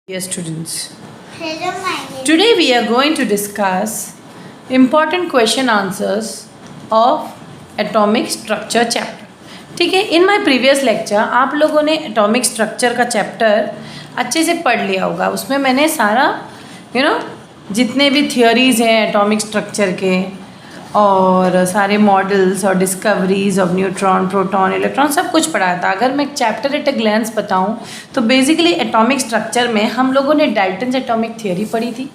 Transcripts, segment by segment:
Dear students, Hello, my name. today we are going to discuss important question answers of atomic structure chapter. ठीक है, in my previous lecture आप लोगों ने atomic structure का chapter अच्छे से पढ़ लिया होगा. उसमें मैंने सारा जितने भी थियोरीज हैं एटॉमिक स्ट्रक्चर के और सारे मॉडल्स और discoveries of neutron, proton, electron सब कुछ पढ़ाया था. अगर मैं चैप्टर एट अ ग्लैंस बताऊं तो बेसिकली एटॉमिक स्ट्रक्चर में हम लोगों ने डाल्टन्स एटॉमिक थियोरी पढ़ी थी,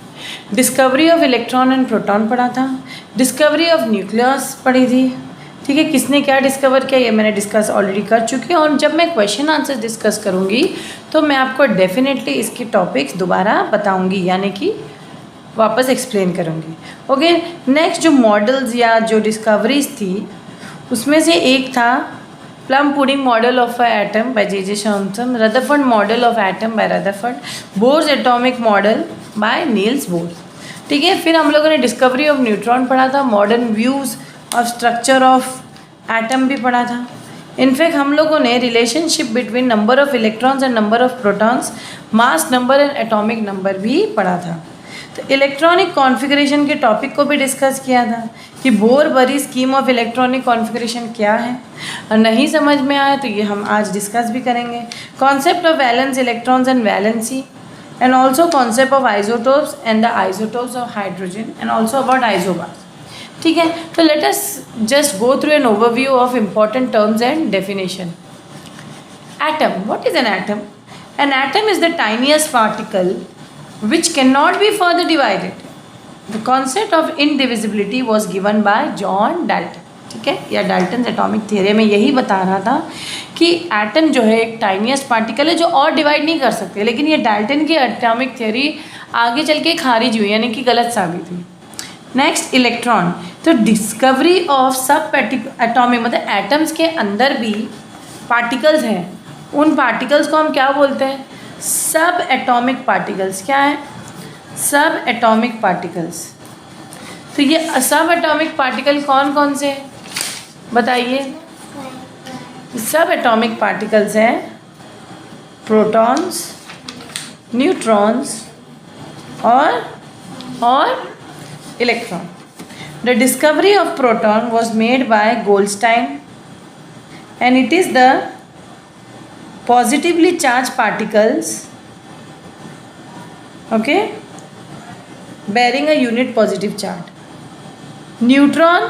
discovery of electron and proton पढ़ा था, डिस्कवरी ऑफ न्यूक्लियस पढ़ी थी. ठीक है, किसने क्या डिस्कवर किया ये मैंने डिस्कस ऑलरेडी कर चुकी हूँ. और जब मैं क्वेश्चन आंसर डिस्कस करूँगी तो मैं आपको डेफिनेटली इसके टॉपिक्स दोबारा बताऊँगी, यानी कि वापस एक्सप्लेन करूँगी. ओके, नेक्स्ट जो मॉडल्स या जो डिस्कवरीज थी उसमें से एक था plum pudding model of atom by J Thomson, Rutherford model of atom by Rutherford, Bohr's atomic model by Niels Bohr. ठीक है, फिर हम लोगों ने डिस्कवरी ऑफ न्यूट्रॉन पढ़ा था, modern views of structure of atom भी पढ़ा था. इनफैक्ट हम लोगों ने relationship between number of electrons and number of protons, mass number and atomic number भी पढ़ा था. तो इलेक्ट्रॉनिक कॉन्फ़िगरेशन के टॉपिक को भी डिस्कस किया था कि बोर बरी स्कीम ऑफ इलेक्ट्रॉनिक कॉन्फ़िगरेशन क्या है, और नहीं समझ में आया तो ये हम आज डिस्कस भी करेंगे. Concept of valence electrons and valency, and also concept of isotopes and the isotopes of hydrogen, and also about isobars. ठीक है, तो let us just go through an overview of important terms and definition. Atom. What is an atom? An atom is the tiniest particle which cannot be further divided. The concept of indivisibility was given by John Dalton. ठीक है, या Dalton atomic theory में यही बता रहा था कि atom जो है एक टाइनिएस्ट पार्टिकल है जो और डिवाइड नहीं कर सकते, लेकिन ये डाल्टन की एटॉमिक थियरी आगे चल के खारिज हुई, यानी कि गलत साबित हुई. Next electron. तो डिस्कवरी ऑफ सब एटॉमिक मतलब एटम्स के अंदर भी पार्टिकल्स हैं, उन पार्टिकल्स को हम क्या बोलते हैं? सब एटॉमिक पार्टिकल्स. क्या है? सब एटॉमिक पार्टिकल्स. तो ये सब एटॉमिक पार्टिकल कौन कौन से हैं बताइए? सब एटॉमिक पार्टिकल्स हैं प्रोटॉन्स, न्यूट्रॉन्स और electron. The discovery of proton was made by Goldstein and it is the positively charged particles, okay, bearing a unit positive charge. Neutron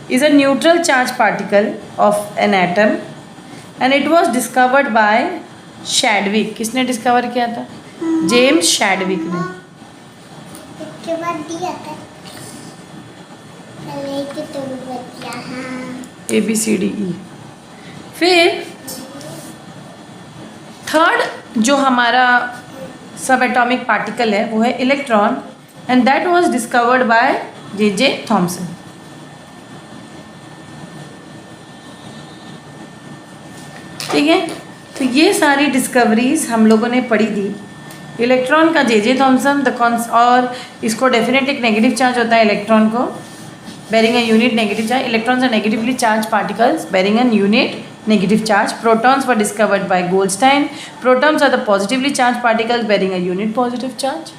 is a neutral charged particle of an atom and it was discovered by Chadwick. किसने discover किया था? James शैडविक ने. इसके बाद दिया था लेके तो बच्चा. हाँ, ABCDE. फिर थर्ड जो हमारा सब एटॉमिक पार्टिकल है वो है electron, and that was discovered by J Thomson. ठीक है, तो ये सारी डिस्कवरीज हम लोगों ने पढ़ी थी. इलेक्ट्रॉन का जे थॉमसन और इसको डेफिनेट एक नेगेटिव चार्ज होता है इलेक्ट्रॉन को, bearing a unit negative charge. Electrons are negatively charged particles bearing a unit negative charge. Protons were discovered by Goldstein. Protons are the positively charged particles bearing a unit positive charge.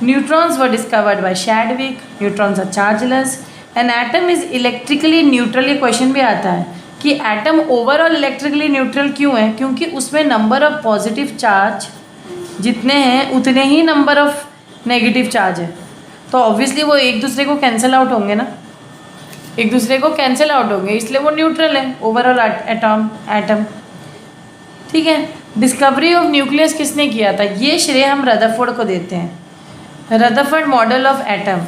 Neutrons were discovered by Chadwick. Neutrons are chargeless. An atom is electrically neutral. ये question भी आता है कि atom overall electrically neutral क्यों है? क्योंकि उसमें number of positive charge जितने हैं उतने ही नंबर ऑफ नेगेटिव चार्ज है, तो ऑब्वियसली वो एक दूसरे को कैंसिल आउट होंगे ना, एक दूसरे को कैंसिल आउट होंगे, इसलिए वो न्यूट्रल है ओवरऑल एटम. ठीक है, डिस्कवरी ऑफ न्यूक्लियस किसने किया था? ये श्रेय हम रदरफोर्ड को देते हैं. Rutherford model of atom.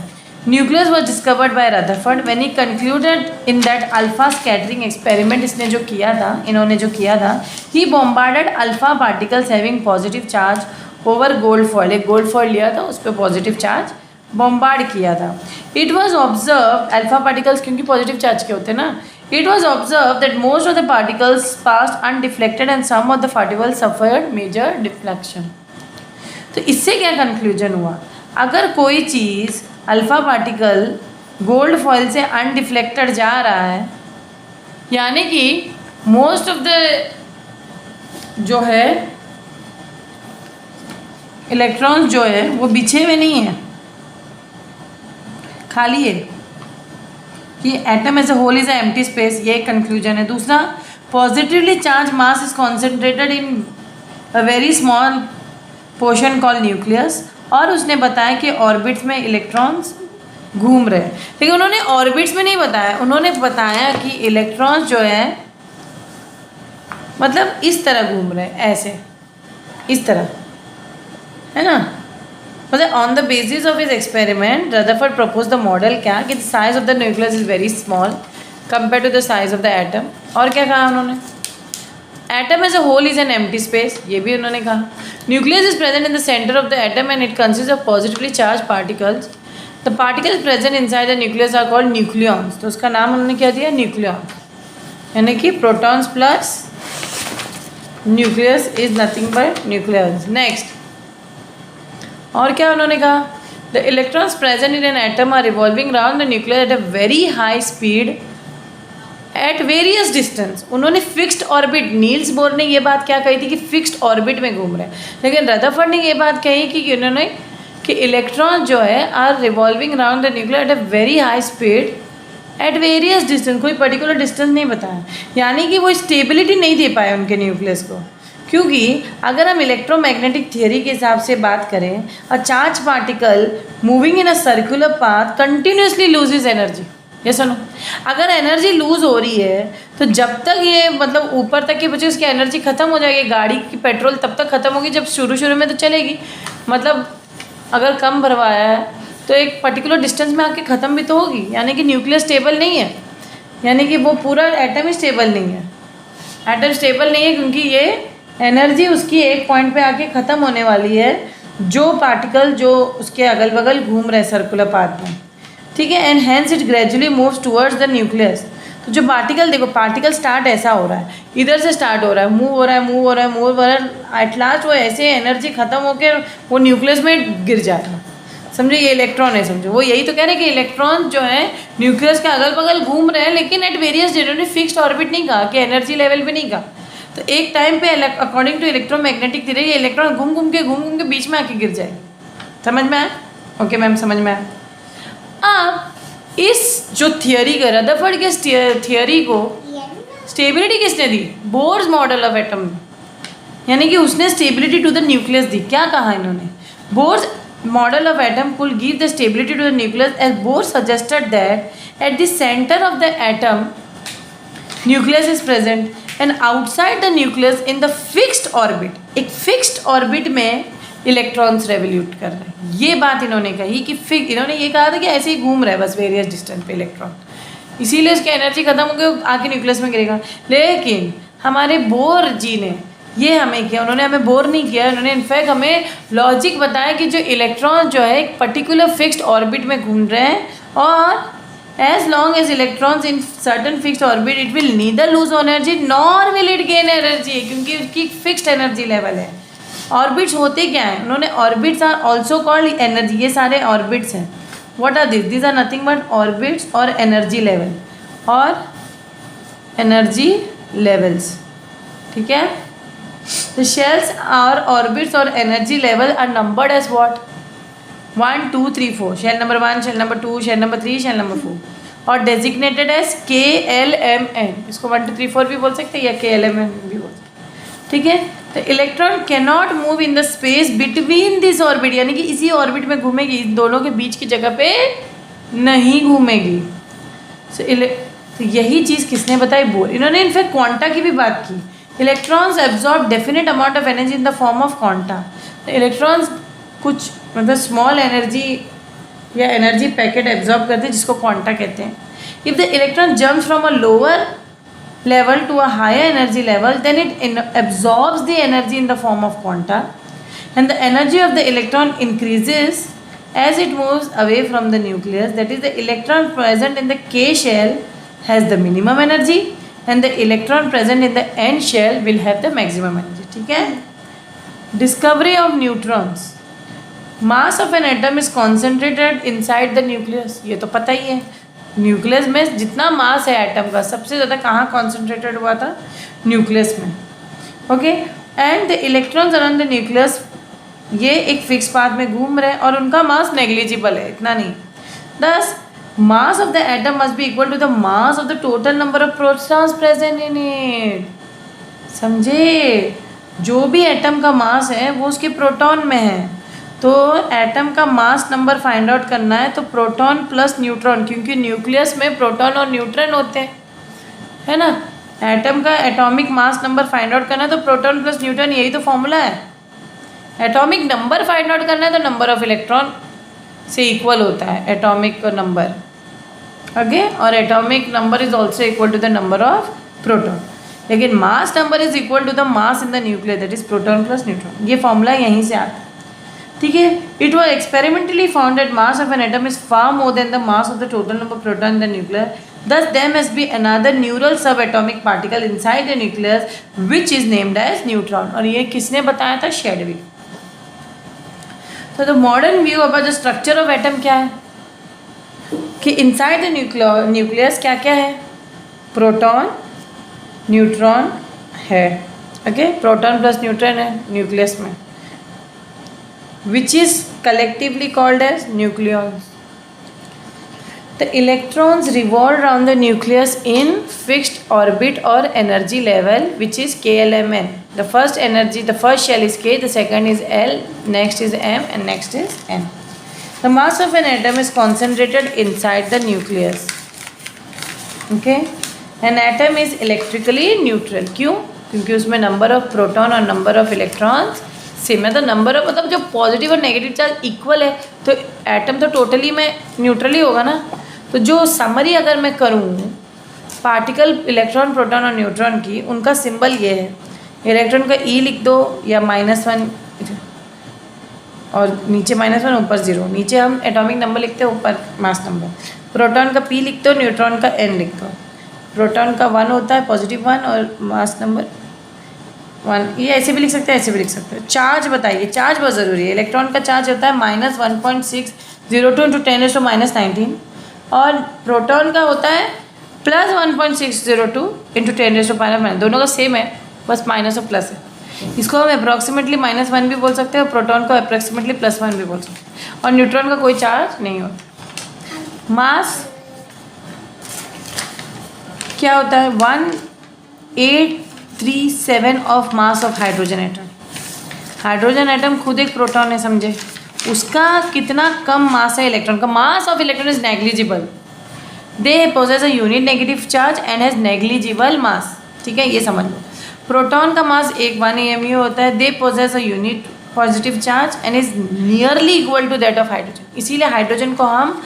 Nucleus was discovered by Rutherford when he concluded in that alpha scattering experiment. इसने जो किया था, इन्होंने जो किया था, he bombarded alpha particles having positive charge over gold foil. एक गोल्ड फॉइल लिया था, उस पर पॉजिटिव चार्ज बॉम्बार्ड किया था. It was observe alpha particles क्योंकि पॉजिटिव चार्ज के होते हैं ना. It was observe that most of the particles passed undeflected and some of the particles suffered major deflection. तो इससे क्या कंक्लूजन हुआ? अगर कोई चीज़ अल्फा पार्टिकल गोल्ड फॉइल से अनडिफ्लेक्टेड जा रहा है, यानी कि मोस्ट ऑफ द जो है इलेक्ट्रॉन्स जो है वो बिछे हुए नहीं है, खाली है, कि atom as a whole is a empty space, ये एक कंक्लूजन है। दूसरा, positively charge mass is concentrated in a very small portion called nucleus, और उसने बताया कि ऑर्बिट्स में इलेक्ट्रॉन्स घूम रहे हैं। लेकिन उन्होंने ऑर्बिट्स में नहीं बताया, उन्होंने बताया कि इलेक्ट्रॉन्स जो है मतलब इस तरह घूम रहे हैं, ऐसे इस तरह, है ना। मतलब on the basis of his experiment Rutherford propose the model, क्या कि the size of the nucleus is very small compare to the size of the atom. और क्या कहा उन्होंने, atom as a whole is an empty space, ये भी उन्होंने कहा। Nucleus is present in the centre of the atom and it consist of positively charge particles. The particles present inside the nucleus are called nucleons, तो उसका नाम उन्होंने क्या दिया, न्यूक्लियॉन, यानी कि protons plus nucleus is nothing but nucleus. Next, और क्या उन्होंने कहा, the electrons present in an atom are revolving round the nucleus at a very high speed at various distance. उन्होंने फिक्स्ड ऑर्बिट, नील्स बोर ने ये बात क्या कही थी कि फिक्स्ड ऑर्बिट में घूम रहे हैं, लेकिन रदरफोर्ड ने ये बात कही कि उन्होंने कि इलेक्ट्रॉन जो है are revolving round the nucleus at a very high speed at various distance, कोई पर्टिकुलर डिस्टेंस नहीं बताया, यानी कि वो स्टेबिलिटी नहीं दे पाए उनके न्यूक्लियस को। क्योंकि अगर हम इलेक्ट्रोमैग्नेटिक थियरी के हिसाब से बात करें, a charge particle moving in a circular path continuously loses energy. ये सुनो, अगर एनर्जी लूज हो रही है तो जब तक ये मतलब ऊपर तक के बचे उसकी एनर्जी खत्म हो जाएगी। गाड़ी की पेट्रोल तब तक खत्म होगी जब शुरू में तो चलेगी, मतलब अगर कम भरवाया है तो एक पर्टिकुलर डिस्टेंस में आके ख़त्म भी तो होगी, यानी कि न्यूक्लियस स्टेबल नहीं है, यानी कि वो पूरा एटम ही स्टेबल नहीं है। एटम स्टेबल नहीं है क्योंकि ये एनर्जी उसकी एक पॉइंट पे आके ख़त्म होने वाली है, जो पार्टिकल जो उसके अगल बगल घूम रहे हैं सर्कुलर पाथ में, ठीक है। And hence it gradually moves towards the nucleus. तो जो पार्टिकल, देखो पार्टिकल स्टार्ट ऐसा हो रहा है, इधर से स्टार्ट हो रहा है, मूव हो रहा है, मूव हो रहा है, मूव हो रहा है, एट लास्ट वो ऐसे एनर्जी खत्म होकर वो न्यूक्लियस में गिर जाएगा। समझो, ये इलेक्ट्रॉन है, समझो वो यही तो कह रहे हैं कि इलेक्ट्रॉन जो है न्यूक्लियस के अगल बगल घूम रहे हैं, लेकिन at various generally fixed orbit नहीं कहा कि एनर्जी लेवल पे नहीं कहा। तो एक टाइम पे अकॉर्डिंग टू इलेक्ट्रोमैग्नेटिक थ्योरी ये इलेक्ट्रॉन घूम घूम के बीच में आके गिर जाएगी। समझ में आया? ओके मैम, समझ में आया। अब इस जो थियरी का, रदरफोर्ड के थियरी को स्टेबिलिटी किसने दी? बोर्स मॉडल ऑफ एटम, यानी कि उसने स्टेबिलिटी टू द न्यूक्लियस दी। क्या कहा इन्होंने? Bohr's model of atom could give the stability to the nucleus, as Bohr suggested that at the center of the atom nucleus is present and outside the nucleus in the fixed orbit, एक fixed orbit में electrons revolute कर रहे हैं। ये बात इन्होंने कही कि इन्होंने ये कहा था कि ऐसे ही घूम रहा है बस वेरियस डिस्टेंस पे इलेक्ट्रॉन, इसीलिए उसकी एनर्जी खत्म हो गई, आके न्यूक्लियस में गिरेगा। लेकिन हमारे बोर जी ने ये हमें किया, उन्होंने हमें बोर नहीं किया, उन्होंने इनफैक्ट हमें लॉजिक बताया कि जो इलेक्ट्रॉन जो है एक पर्टिकुलर फिक्स्ड ऑर्बिट में घूम रहे हैं, और as long as electrons in certain fixed orbit it will neither lose energy nor will it gain energy, क्योंकि उसकी फिक्स्ड एनर्जी लेवल है। ऑर्बिट्स होते क्या हैं? उन्होंने orbits are also called energy, ये सारे ऑर्बिट्स हैं। What are this? These are nothing but orbits और एनर्जी लेवल और एनर्जी लेवल्स, ठीक है। The shells or orbits or energy level are numbered as what? 1, 2, 3, 4. Shell number 1, shell number 2, shell number 3, shell number 4. और designated as K, L, M, N. इसको 1, 2, 3, 4 भी बोल सकते हैं या K, L, M, N भी बोल सकते हैं, ठीक है। तो electron cannot move in the space between this orbit, यानी कि इसी ऑर्बिट में घूमेगी, इन दोनों के बीच की जगह पे नहीं घूमेगी। तो यही चीज़ किसने बताई? बोर। इन्होंने इनफैक्ट क्वांटा की भी बात की। Electrons absorb definite amount of energy in the form of quanta. तो इलेक्ट्रॉन्स कुछ मतलब स्मॉल एनर्जी या एनर्जी पैकेट एब्जॉर्ब करते हैं, जिसको क्वांटा कहते हैं। If the electron jumps from a lower level to a higher energy level, then it absorbs the energy in the form of quanta, and the energy of the electron increases as it moves away from the nucleus. That is, the electron present in the K shell has the minimum energy and the electron present in the N shell will have the maximum energy. ठीक है? Discovery of neutrons. Mass of an atom is concentrated inside the nucleus. ये तो पता ही है, nucleus में जितना मास है atom का सबसे ज़्यादा कहाँ कॉन्सेंट्रेटेड हुआ था? न्यूक्लियस में। Okay, and the electrons around the nucleus ये एक फिक्स पाथ में घूम रहे हैं और उनका मास नेग्लिजिबल है, इतना नहीं। Thus mass of the atom must be equal to the mass of the total number of protons present in it. समझे? जो भी एटम का मास है वो उसके प्रोटॉन में है, तो एटम का मास नंबर फाइंड आउट करना है तो प्रोटॉन प्लस न्यूट्रॉन, क्योंकि न्यूक्लियस में प्रोटॉन और न्यूट्रॉन होते हैं, है ना। एटम का atomic mass number find out करना है तो प्रोटॉन प्लस न्यूट्रॉन, यही तो फॉर्मूला है। एटॉमिक नंबर फाइंड आउट करना है तो नंबर ऑफ इलेक्ट्रॉन से इक्वल होता है एटॉमिक नंबर, ओके। और atomic number is also equal to the number of proton, लेकिन mass number is equal to the mass in the nucleus, that is proton plus neutron. ये formula यहीं से आता है, ठीक है। It was experimentally found that mass of an atom is far more than the mass of the total number of proton in the nucleus, thus there must be another neural subatomic particle inside the nucleus which is named as neutron। और ये किसने बताया था? Chadwick. तो the modern view about the structure of atom क्या है कि inside the nucleus क्या क्या है? प्रोटॉन न्यूट्रॉन है, ओके। प्रोटॉन प्लस न्यूट्रॉन है न्यूक्लियस में, which is collectively called as nucleons. The electrons revolve around the nucleus in fixed orbit or energy level, which is KLMN. The first shell is K, the second is L, next is M, and next is N. The mass of an atom is concentrated inside the nucleus. Okay? An atom is electrically neutral. क्यों? क्योंकि उसमें number of proton और number of electrons same है। तो number of मतलब जब positive और negative charge equal है तो एटम तो टोटली में न्यूट्रल ही होगा ना। तो जो समरी अगर मैं करूँ पार्टिकल इलेक्ट्रॉन प्रोटॉन और न्यूट्रॉन की, उनका सिंबल ये है। इलेक्ट्रॉन का ई लिख दो या -1 और नीचे -1 ऊपर 0, नीचे हम एटॉमिक नंबर लिखते हैं ऊपर मास नंबर। प्रोटॉन का पी लिख दो, न्यूट्रॉन का एन लिख दो। प्रोटॉन का 1 होता है +1 और मास नंबर 1। ये ऐसे भी लिख सकते हैं, ऐसे भी लिख सकते हैं। चार्ज बताइए, चार्ज बहुत ज़रूरी है। इलेक्ट्रॉन का चार्ज होता है -1.602 × 10⁻19 और प्रोटॉन का होता है +1.602 × 10⁻⁻, दोनों का सेम है, बस माइनस और प्लस है। इसको हम अप्रॉक्सीमेटली -1 भी बोल सकते हैं और प्रोटॉन को अप्रॉक्सीमेटली +1 भी बोल सकते हैं। और न्यूट्रॉन का कोई चार्ज नहीं होता। मास क्या होता है? 1837 of mass of hydrogen atom. Hydrogen atom खुद एक प्रोटॉन है, समझे। उसका कितना कम मास है इलेक्ट्रॉन का। Mass of electron is negligible, they possess a unit negative charge and has negligible mass, ठीक है, ये समझ लो। प्रोटॉन का मास 1 eMu होता है, they possess a unit positive charge and is nearly equal to that of hydrogen. इसीलिए hydrogen को हम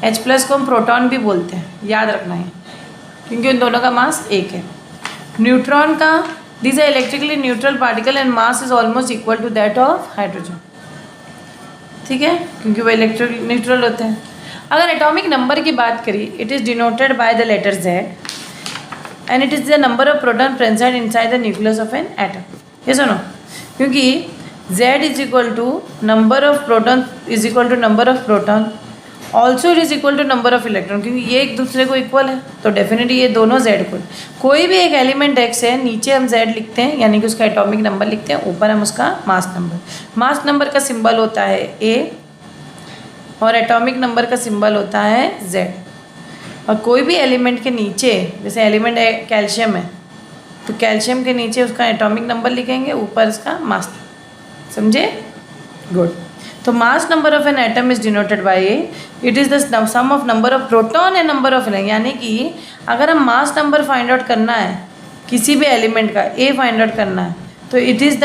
H+ को हम प्रोटॉन भी बोलते हैं, याद रखना है, क्योंकि उन दोनों का मास 1 है। न्यूट्रॉन का this are electrically neutral particle and mass is almost equal to that of hydrogen, ठीक है, क्योंकि वो इलेक्ट्रिक न्यूट्रल होते हैं। अगर एटॉमिक नंबर की बात करी, it is denoted by the letter Z and it is the number of proton present inside the nucleus of an atom. ये सुनो, क्योंकि Z is equal to number of proton is equal to number of proton, also it is equal to number of electron, क्योंकि ये एक दूसरे को equal है, तो डेफिनेटली ये दोनों Z को। कोई भी एक एलिमेंट X है, नीचे हम Z लिखते हैं, यानी कि उसका एटॉमिक नंबर लिखते हैं, ऊपर हम उसका मास नंबर। मास नंबर का सिंबल होता है A और एटॉमिक नंबर का सिंबल होता है Z। और कोई भी एलिमेंट के नीचे, जैसे एलिमेंट कैल्शियम है, तो कैल्शियम के नीचे उसका एटॉमिक नंबर लिखेंगे, ऊपर उसका मास, समझे? गुड। तो mass number of an atom is denoted by A, it is the sum of number of proton and number of electron. यानी कि अगर हम मास नंबर फाइंड आउट करना है किसी भी एलिमेंट का, ए फाइंड आउट करना है, तो it is the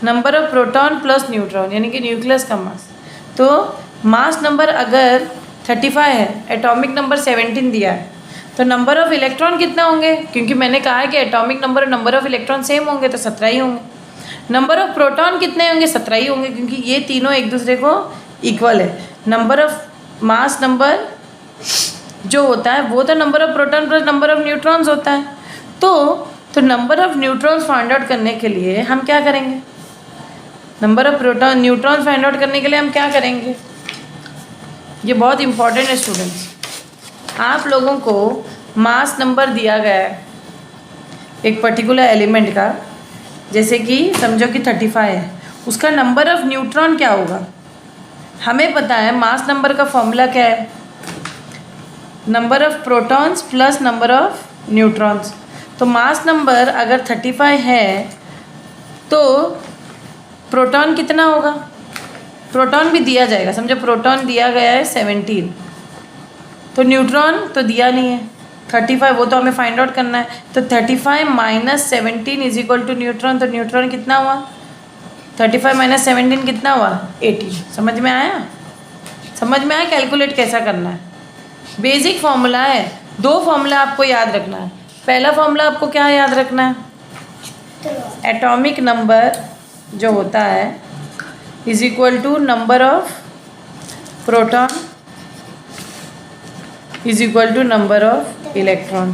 number of proton plus neutron, यानी कि न्यूक्लियस का मास। तो मास नंबर अगर 35 है, एटॉमिक नंबर 17 दिया है, तो नंबर ऑफ इलेक्ट्रॉन कितना होंगे? क्योंकि मैंने कहा है कि एटॉमिक नंबर और नंबर ऑफ इलेक्ट्रॉन सेम होंगे, तो 17 ही होंगे। नंबर ऑफ प्रोटॉन कितने होंगे? 17 ही होंगे, क्योंकि ये तीनों एक दूसरे को इक्वल है। नंबर ऑफ मास नंबर जो होता है वो तो number of proton plus number of neutrons होता है। तो number of neutrons find out करने के लिए हम क्या करेंगे? Number of proton neutrons find out करने के लिए हम क्या करेंगे? ये बहुत इंपॉर्टेंट है स्टूडेंट्स। आप लोगों को मास नंबर दिया गया है एक पर्टिकुलर एलिमेंट का, जैसे कि समझो कि 35 है, उसका नंबर ऑफ न्यूट्रॉन क्या होगा? हमें पता है मास नंबर का फॉर्मूला क्या है, number of protons plus number of neutrons. तो मास नंबर अगर 35 है तो प्रोटॉन कितना होगा? प्रोटॉन भी दिया जाएगा, समझो प्रोटॉन दिया गया है 17, तो न्यूट्रॉन तो दिया नहीं है 35, वो तो हमें फाइंड आउट करना है। तो 35 minus 17 is equal to neutron, तो न्यूट्रॉन कितना हुआ? 35 माइनस 17 कितना हुआ? 18। समझ में आया? समझ में आया कैलकुलेट कैसा करना है? बेसिक फॉर्मूला है, दो फॉर्मूला आपको याद रखना है। पहला फॉर्मूला आपको क्या याद रखना है? एटॉमिक नंबर जो होता है is equal to number of proton is equal to number of electron,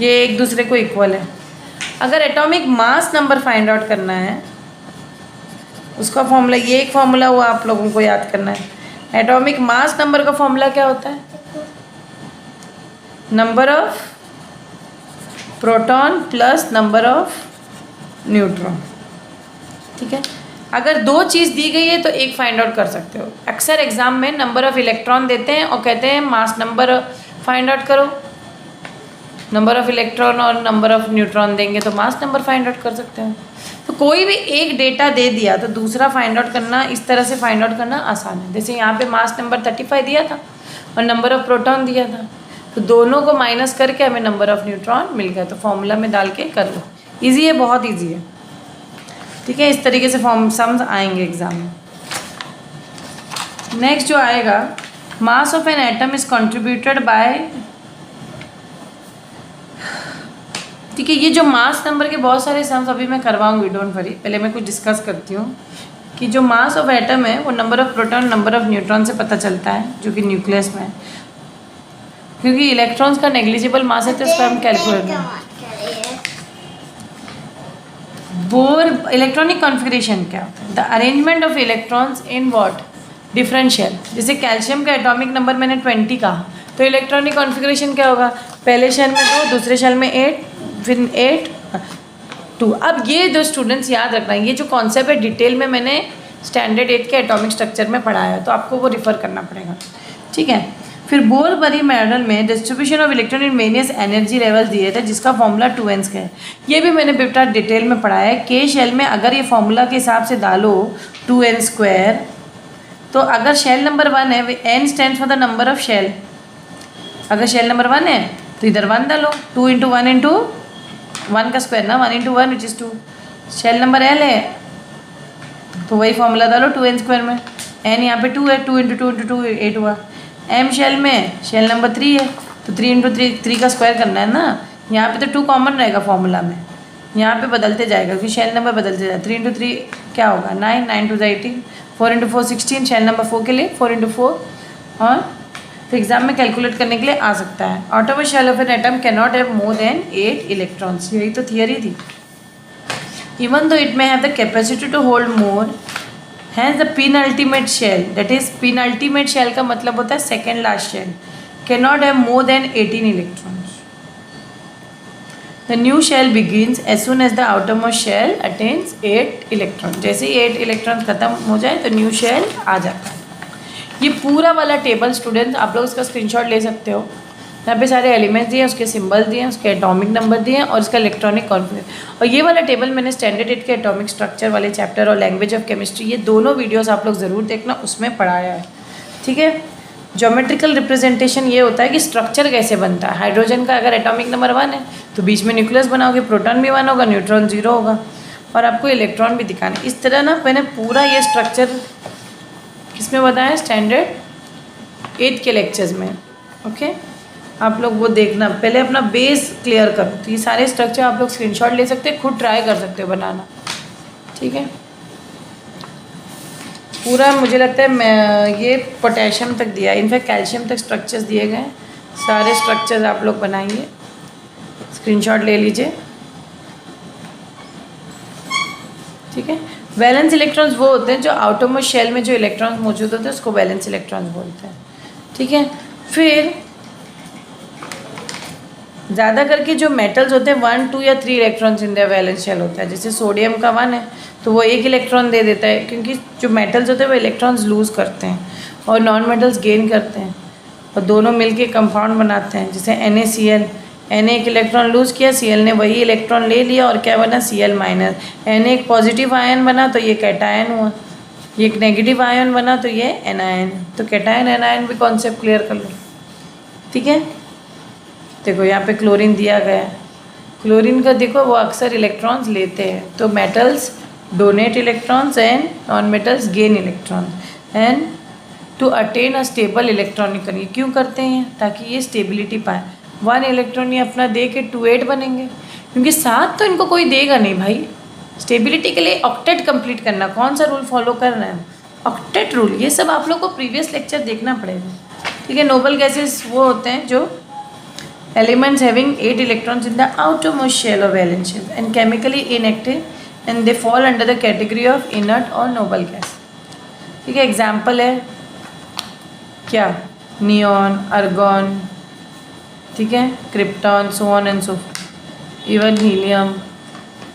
ये एक दूसरे को इक्वल है। अगर atomic mass number find out करना है उसका फॉर्मूला, ये एक फॉर्मूला हुआ आप लोगों को याद करना है। एटॉमिक मास नंबर का फॉर्मूला क्या होता है? Number of proton plus number of neutron. ठीक है, अगर दो चीज़ दी गई है तो एक फाइंड आउट कर सकते हो। अक्सर एग्जाम में नंबर ऑफ इलेक्ट्रॉन देते हैं और कहते हैं मास नंबर फाइंड आउट करो, नंबर ऑफ इलेक्ट्रॉन और नंबर ऑफ न्यूट्रॉन देंगे तो मास नंबर फाइंड आउट कर सकते हैं। तो कोई भी एक डेटा दे दिया तो दूसरा फाइंड आउट करना, इस तरह से फाइंड आउट करना आसान है। जैसे यहाँ पे मास नंबर 35 दिया था और नंबर ऑफ प्रोटॉन दिया था, तो दोनों को माइनस करके हमें नंबर ऑफ न्यूट्रॉन मिल गया, तो फॉर्मूला में डाल के कर लो। ईजी है, बहुत ईजी है। ठीक है, इस तरीके से फॉर्म सम्स आएंगे एग्जाम में। नेक्स्ट जो आएगा, मास of an atom is contributed bye, ठीक है, ये जो मास नंबर के बहुत सारे सम्स अभी मैं करवाऊंगी, डोंट वरी। पहले मैं कुछ डिस्कस करती हूँ कि जो मास ऑफ एटम है वो number of proton number of neutron से पता चलता है, जो कि न्यूक्लियस में है। क्योंकि इलेक्ट्रॉन्स का नेग्लिजिबल मास है तो इसका हम कैलकुलेट बोर इलेक्ट्रॉनिक कॉन्फ़िगरेशन क्या होता है? The arrangement of electrons in what? Different shell. जैसे कैल्शियम का एटॉमिक नंबर मैंने 20 कहा, तो इलेक्ट्रॉनिक कॉन्फ़िगरेशन क्या होगा? पहले शेल में 2, दूसरे शेल में 8, फिर 8 2। अब ये दो स्टूडेंट्स याद रखना, ये जो कॉन्सेप्ट है डिटेल में मैंने स्टैंडर्ड 8 के एटॉमिक स्ट्रक्चर में पढ़ाया है, तो आपको वो रिफ़र करना पड़ेगा। ठीक है, फिर बोर बरी मॉडल में distribution of electron in various energy levels दिए थे, जिसका फॉर्मूला 2n का है। ये भी मैंने बेटा डिटेल में पढ़ाया है। के शेल में अगर ये फॉर्मूला के हिसाब से डालो 2n², तो अगर शेल नंबर 1 है, n stand for the number of shell. अगर शेल नंबर 1 है तो इधर 1 डालो, 2 × 1 × 1 का स्क्वायर ना, 1 × 1 which is 2। Shell number l है तो वही फॉर्मूला डालो 2n² में। n यहाँ पे 2 है, 2 × 2 × 2 8 हुआ। m शेल में शेल नंबर 3 है तो 3 × 3 का स्क्वायर करना है ना। यहाँ पे तो 2 कॉमन रहेगा फॉर्मूला में, यहाँ पे बदलते जाएगा क्योंकि शेल नंबर बदलते जाएगा। 3 × 3 क्या होगा? 9, 9 × 2 18, 4 × 4 16। शेल नंबर 4 के लिए 4 × 4, और तो एग्जाम में कैलकुलेट करने के लिए आ सकता है। Outermost shell of an atom can not have more than 8 electrons, यही तो थियरी थी। Even though it may have the capacity to hold more, has the penultimate shell, that is penultimate shell का मतलब होता है second last shell, can not have more than 18 electrons. The new shell begins as soon as the outermost shell attains 8 electron. जैसे ही 8 electron खत्म हो जाए तो न्यू शेल आ जाता है। ये पूरा वाला टेबल स्टूडेंट्स आप लोग इसका स्क्रीनशॉट ले सकते हो। यहाँ पे सारे एलिमेंट्स दिए हैं, उसके सिंबल दिए हैं, उसके एटॉमिक नंबर दिए हैं और इसका इलेक्ट्रॉनिक कॉन्फिगरेशन। और ये वाला टेबल मैंने स्टैंडर्ड 8 के एटॉमिक स्ट्रक्चर वाले चैप्टर और लैंग्वेज ऑफ केमिस्ट्री, ये दोनों वीडियोस आप लोग ज़रूर देखना, उसमें पढ़ाया है। ठीक है, ज्योमेट्रिकल रिप्रेजेंटेशन ये होता है कि स्ट्रक्चर कैसे बनता है। हाइड्रोजन का अगर एटॉमिक नंबर 1 है तो बीच में न्यूक्लियस बनाओगे, प्रोटॉन भी 1 होगा, न्यूट्रॉन 0 होगा, और आपको इलेक्ट्रॉन भी दिखाना। इस तरह ना मैंने पूरा ये स्ट्रक्चर किसमें बताया? स्टैंडर्ड 8 के लेक्चर्स में। ओके, आप लोग वो देखना, पहले अपना बेस क्लियर करो। तो ये सारे स्ट्रक्चर आप लोग स्क्रीनशॉट ले सकते हैं, खुद ट्राई कर सकते हो बनाना। ठीक है, पूरा मुझे लगता है मैं ये पोटेशियम तक दिया, इनफैक्ट कैल्शियम तक स्ट्रक्चर्स दिए गए। सारे स्ट्रक्चर्स आप लोग बनाइए, स्क्रीनशॉट ले लीजिए। ठीक है, वैलेंस इलेक्ट्रॉन्स वो होते हैं जो आउटरमोस्ट शेल में जो इलेक्ट्रॉन्स मौजूद होते हैं उसको वैलेंस इलेक्ट्रॉन्स बोलते हैं। ठीक है, फिर ज़्यादा करके जो मेटल्स होते हैं 1, 2 या 3 electrons in the valence shell होता है। जैसे सोडियम का 1 है तो वो 1 इलेक्ट्रॉन दे देता है, क्योंकि जो मेटल्स होते हैं वो इलेक्ट्रॉन्स लूज़ करते हैं और नॉन मेटल्स गेन करते हैं, और दोनों मिलके कंपाउंड बनाते हैं। जैसे NaCl, Na एक इलेक्ट्रॉन लूज़ किया, Cl ने वही इलेक्ट्रॉन ले लिया और क्या बना, Cl-। Na एक पॉजिटिव आयन बना तो ये कैटायन हुआ, ये एक नेगेटिव आयन बना तो ये एनायन। तो कैटायन एनायन भी कॉन्सेप्ट क्लियर कर लो, ठीक है। देखो यहाँ पे क्लोरीन दिया गया है, क्लोरीन का देखो वो अक्सर इलेक्ट्रॉन्स लेते हैं, तो metals donate electrons and non metals gain electrons and to attain a stable electronic. ये क्यों करते हैं, ताकि ये स्टेबिलिटी पाए। 1 इलेक्ट्रॉन ये अपना दे के 2 8 बनेंगे, क्योंकि 7 तो इनको कोई देगा नहीं भाई। स्टेबिलिटी के लिए ऑक्टेट कंप्लीट करना, कौन सा रूल फॉलो करना है, ऑक्टेट रूल। ये सब आप लोग को प्रीवियस लेक्चर देखना पड़ेगा, ठीक है। नोबल गैसेस वो होते हैं जो elements having 8 electrons in the outermost shell of valence shell and chemically inactive and they fall under the category of inert or noble gas, ठीक है। एग्जाम्पल है क्या, नियॉन, अर्गॉन, ठीक है, krypton, so on and so even helium,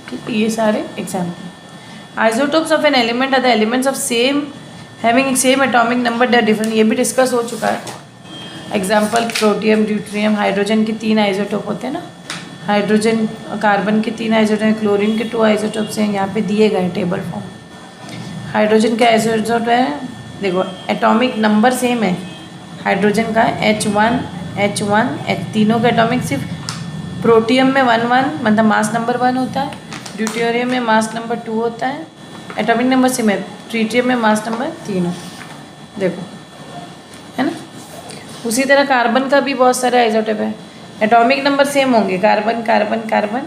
ठीक है। ये सारे example. Isotopes of an element are the elements of same having same atomic number the different, ये भी डिस्कस हो चुका है। एग्जाम्पल प्रोटियम, ड्यूट्रियम, हाइड्रोजन के 3 आइसोटोप होते हैं ना, हाइड्रोजन कार्बन के 3 आइसोटोप हैं, क्लोरीन के 2 आइसोटोप्स हैं, यहाँ पे दिए गए टेबल फॉर्म। हाइड्रोजन के आइसोटोप है, देखो एटॉमिक नंबर सेम है, हाइड्रोजन का H1 H तीनों का एटॉमिक, सिर्फ प्रोटियम में 1 1 मतलब मास नंबर 1 होता है, ड्यूटेरियम में मास नंबर 2 होता है, एटॉमिक नंबर सेम है, ट्रीटियम में मास नंबर 3 है, देखो है ना। उसी तरह कार्बन का भी बहुत सारे आइसोटोप है, एटॉमिक नंबर सेम होंगे, carbon carbon carbon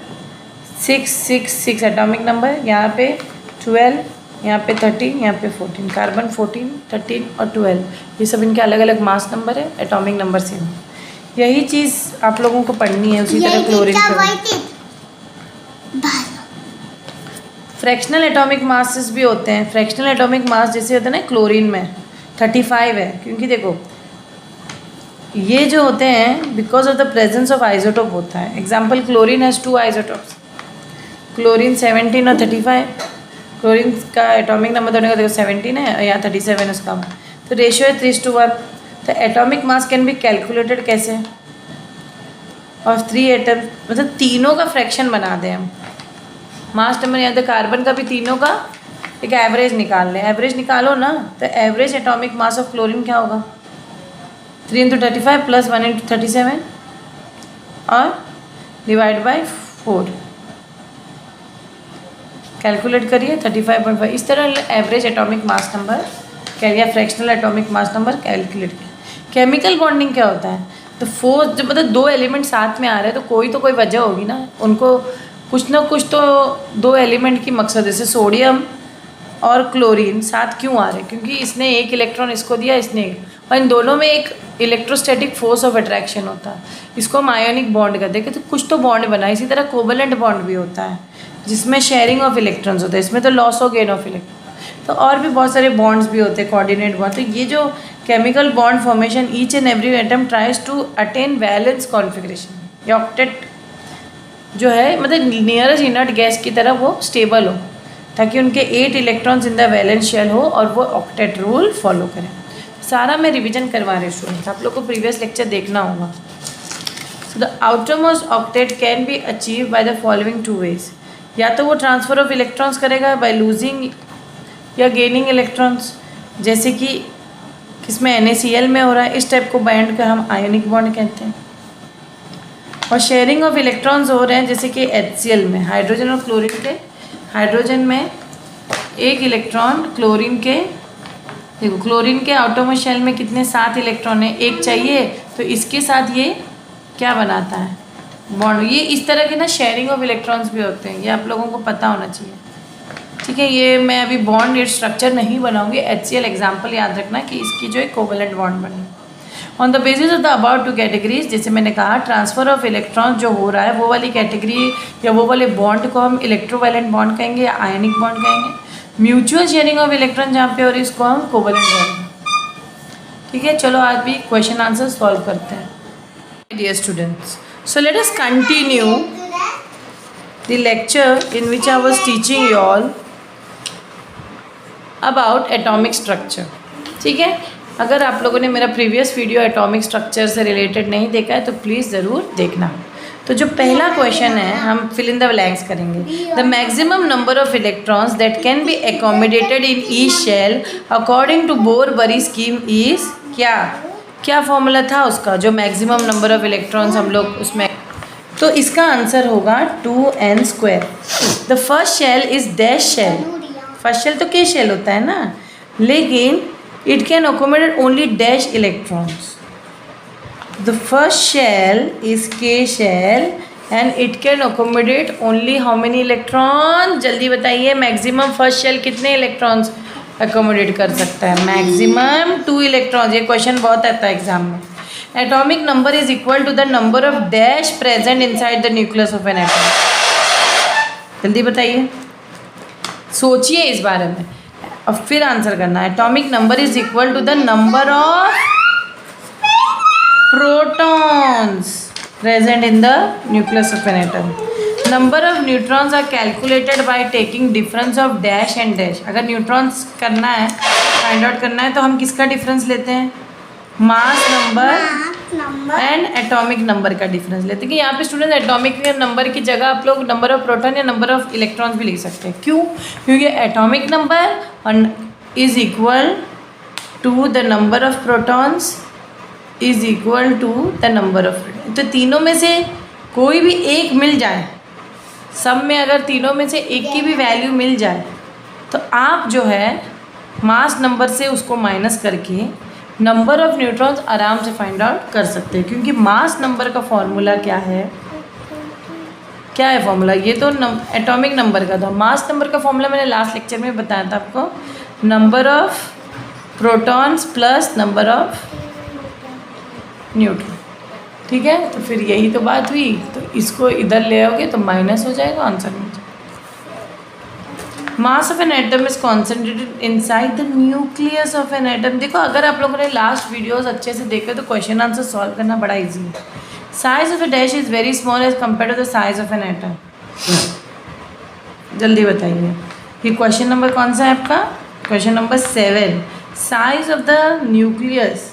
6 6 6 atomic number, यहाँ पे 12, यहाँ पे 13, यहाँ पे 14, कार्बन 14 13 और 12, ये सब इनके अलग अलग मास नंबर है, एटॉमिक नंबर सेम। यही चीज़ आप लोगों को पढ़नी है। उसी तरह क्लोरीन का फ्रैक्शनल एटॉमिक मासेस भी होते हैं। फ्रैक्शनल एटॉमिक मास जैसे होता है ना, क्लोरीन में 35 है, क्योंकि देखो ये जो होते हैं because of the presence of isotope होता है। Example chlorine has 2 isotopes, chlorine 17 और 35। क्लोरीन का एटॉमिक नंबर दोनों का देखो 17 है और यहाँ 37 उसका, तो रेशियो है 3:1। तो atomic mass can be calculated कैसे, और 3 एटम मतलब तीनों का फ्रैक्शन बना दें हम। मास नंबर यहाँ तो कार्बन का भी तीनों का एक एवरेज निकाल लें, एवरेज निकालो ना, तो average atomic mass of chlorine क्या होगा, 3 × 35 + 1 × 37 और डिवाइड बाय 4, कैलकुलेट करिए 35.5। इस तरह एवरेज एटॉमिक मास नंबर या fractional atomic mass number calculate किया। केमिकल बॉन्डिंग क्या होता है, तो फोर्स जब मतलब 2 एलिमेंट साथ में आ रहे हैं तो कोई वजह होगी ना, उनको कुछ ना कुछ तो 2 एलिमेंट की मकसद, जैसे सोडियम और क्लोरीन साथ क्यों आ रहे हैं, क्योंकि इसने 1 इलेक्ट्रॉन इसको दिया, इसने और इन दोनों में एक इलेक्ट्रोस्टैटिक फोर्स ऑफ अट्रैक्शन होता है, इसको हम आयोनिक बॉन्ड कहते हैं। तो कुछ तो बॉन्ड बना। इसी तरह कोवेलेंट बॉन्ड भी होता है जिसमें शेयरिंग ऑफ इलेक्ट्रॉन्स होता है, इसमें तो लॉस और गेन ऑफ इलेक्ट्रॉन। तो और भी बहुत सारे बॉन्ड्स भी होते हैं, कोऑर्डिनेट बॉन्ड। तो ये जो chemical bond formation, each and every atom tries to attain valence configuration, या ऑक्टेट जो है मतलब नियरेस्ट इनर्ट गैस की तरह वो स्टेबल हो, ताकि उनके 8 electrons in the valence shell हो और वो ऑक्टेट रूल फॉलो करें। सारा मैं रिवीजन करवा रही हूँ स्टूडेंट्स, आप लोग को प्रीवियस लेक्चर देखना होगा। So the outermost octet can be achieve by the following 2 ways, या तो वो ट्रांसफ़र ऑफ इलेक्ट्रॉन्स करेगा बाय लूजिंग या गेनिंग इलेक्ट्रॉन्स, जैसे कि किसमें NaCl में हो रहा है, इस टाइप को बैंड का हम आयोनिक बॉन्ड कहते हैं। और शेयरिंग ऑफ इलेक्ट्रॉन्स हो रहे हैं जैसे कि HCl में, हाइड्रोजन और क्लोरीन के, हाइड्रोजन में 1 इलेक्ट्रॉन, क्लोरीन के देखो क्लोरीन के आउटरमोस्ट शेल में कितने 7 इलेक्ट्रॉन है, 1 चाहिए तो इसके साथ ये क्या बनाता है, बॉन्ड। ये इस तरह के ना शेयरिंग ऑफ इलेक्ट्रॉन्स भी होते हैं, ये आप लोगों को पता होना चाहिए, ठीक है। ये मैं अभी बॉन्ड स्ट्रक्चर नहीं बनाऊंगी, HCl एग्जाम्पल याद रखना कि इसकी जो है कोवेलेंट बॉन्ड बनी। On the basis of the about 2 categories, जैसे मैंने कहा ट्रांसफ़र ऑफ इलेक्ट्रॉन जो हो रहा है वो वाली कैटेगरी या वो वाले बॉन्ड को हम इलेक्ट्रोवैलेंट बॉन्ड कहेंगे या आयनिक बॉन्ड कहेंगे। म्यूचुअल शेयरिंग ऑफ इलेक्ट्रॉन जहाँ पे और इसको हम कोवेलेंट बॉन्ड, ठीक है। चलो आज भी क्वेश्चन आंसर सॉल्व करते हैं dear students. So let us continue the lecture in which I was teaching you all about atomic structure. ठीक है, अगर आप लोगों ने मेरा प्रीवियस वीडियो एटॉमिक स्ट्रक्चर से रिलेटेड नहीं देखा है तो प्लीज़ ज़रूर देखना. तो जो पहला क्वेश्चन है हम फिल इन द ब्लैंक्स करेंगे. The maximum number of electrons that can be accommodated in each shell according to Bohr Bury scheme is क्या फॉर्मूला था उसका, जो मैक्सिमम नंबर ऑफ इलेक्ट्रॉन्स हम लोग उसमें. तो इसका आंसर होगा 2n². The first shell is dash shell. First shell तो के शेल होता है ना, लेकिन it can accommodate only dash electrons. The first shell is K shell and it can accommodate only how many electrons? जल्दी बताइए, maximum first shell कितने electrons accommodate कर सकता है? Maximum 2 electrons. ये क्वेश्चन बहुत आता है एग्जाम में. Atomic number is equal to the number of dash present inside the nucleus of an atom. जल्दी बताइए, सोचिए इस बारे में और फिर आंसर करना है. Atomic number is equal to the number of protons present in the nucleus of an atom. Number of neutrons are calculated by taking difference of dash and dash. अगर न्यूट्रॉन्स करना है, फाइंड आउट करना है, तो हम किसका difference लेते हैं? Mass number and atomic number का डिफरेंस लेते हैं. कि यहाँ पे स्टूडेंट्स एटॉमिक नंबर की जगह आप लोग नंबर ऑफ प्रोटॉन या नंबर ऑफ इलेक्ट्रॉन्स भी लिख सकते हैं. क्यों? क्योंकि atomic number is equal to the number of protons is equal to the number of. तो तीनों में से कोई भी एक मिल जाए, सब में अगर तीनों में से एक की भी वैल्यू मिल जाए तो आप जो है मास नंबर से उसको माइनस करके नंबर ऑफ न्यूट्रॉन्स आराम से फाइंड आउट कर सकते हैं. क्योंकि मास नंबर का फॉर्मूला क्या है फॉर्मूला? ये तो एटॉमिक नंबर का था. मास नंबर का फॉर्मूला मैंने लास्ट लेक्चर में बताया था आपको, number of protons plus number of neutron. ठीक है, तो फिर यही तो बात हुई. तो इसको इधर ले आओगे तो माइनस हो जाएगा, आंसर में. मास of an atom is concentrated inside the nucleus of an atom. देखो, अगर आप लोगों ने लास्ट वीडियोस अच्छे से देखे तो क्वेश्चन आंसर सॉल्व करना बड़ा इजी है. Size of a dash is very small as compare to the size of an atom. जल्दी बताइए, ये क्वेश्चन नंबर कौन सा है आपका? Question number 7. साइज ऑफ द न्यूक्लियस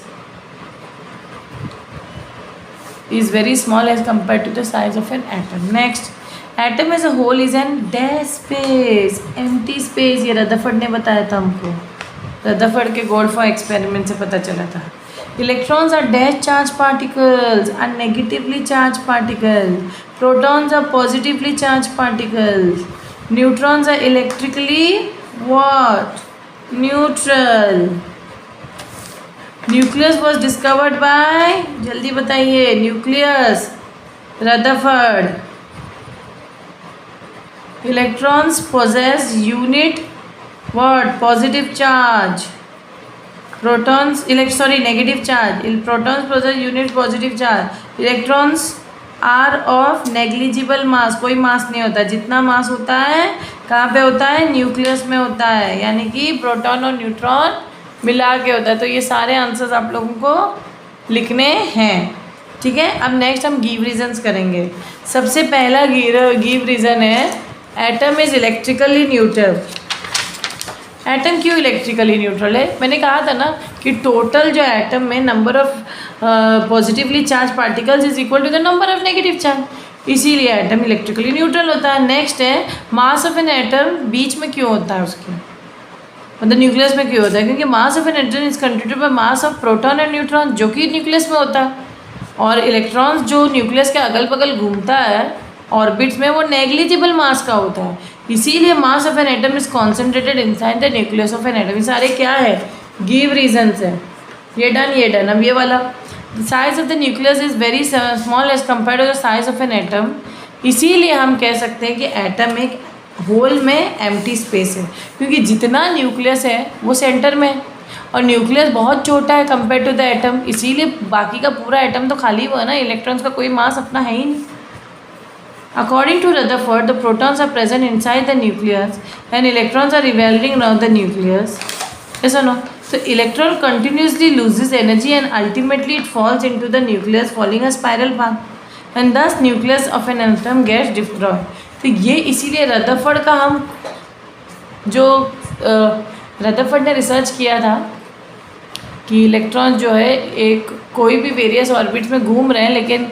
is very small as compared to the size of an atom. Next, atom as a whole is an dead space, empty space. ये रदरफोर्ड ने बताया था हमको, रदरफोर्ड के गोल्डफॉर एक्सपेरिमेंट से पता चला था. Electrons are dash charged particles, are negatively charged particles. Protons are positively charged particles. Neutrons are electrically what? Neutral. Nucleus was discovered by, जल्दी बताइए, nucleus Rutherford. Electrons possess unit what? Positive charge. Protons negative charge. Protons possess unit positive charge. Electrons are of negligible mass. कोई mass नहीं होता. जितना मास होता है कहाँ पे होता है? न्यूक्लियस में होता है. यानी कि प्रोटॉन और न्यूट्रॉन मिला के होता है. तो ये सारे आंसर्स आप लोगों को लिखने हैं. ठीक है, अब नेक्स्ट हम गिव रीजन्स करेंगे. सबसे पहला गिव रीज़न है atom is electrically neutral. Atom क्यों इलेक्ट्रिकली न्यूट्रल है? मैंने कहा था ना कि टोटल जो एटम में number of positively charge particles is equal to the number of negative charge, इसीलिए एटम इलेक्ट्रिकली न्यूट्रल होता है. नेक्स्ट है मास ऑफ एन एटम बीच में क्यों होता है उसके, मतलब न्यूक्लियस में क्यों होता है? क्योंकि मास of an atom is constituted by mass of proton and neutron, जो कि न्यूक्लियस में होता है. और इलेक्ट्रॉन्स जो न्यूक्लियस के अगल बगल घूमता है ऑर्बिट्स में, वो नेग्लिजिबल मास का होता है. इसीलिए मास of an atom is concentrated inside the nucleus of an atom. ये सारे क्या है? गिव रीजन्स है. ये डन. अब ये वाला, size of the nucleus is very small as compare to the size of an atom. इसीलिए हम कह सकते हैं कि एटम एक होल में एम्प्टी स्पेस है, क्योंकि जितना न्यूक्लियस है वो सेंटर में है और न्यूक्लियस बहुत छोटा है कंपेयर टू द एटम. इसीलिए बाकी का पूरा एटम तो खाली हुआ ना, इलेक्ट्रॉन्स का कोई मास अपना है ही नहीं. According to Rutherford, the protons are present inside the nucleus and electrons are revolving around the nucleus. ऐसा no, so electron continuously loses energy and ultimately it falls into the nucleus following a spiral path. And thus nucleus of an atom gets destroy. तो ये इसीलिए Rutherford का हम जो Rutherford ने research किया था कि इलेक्ट्रॉन जो है एक कोई भी वेरियस ऑर्बिट्स में घूम रहे हैं लेकिन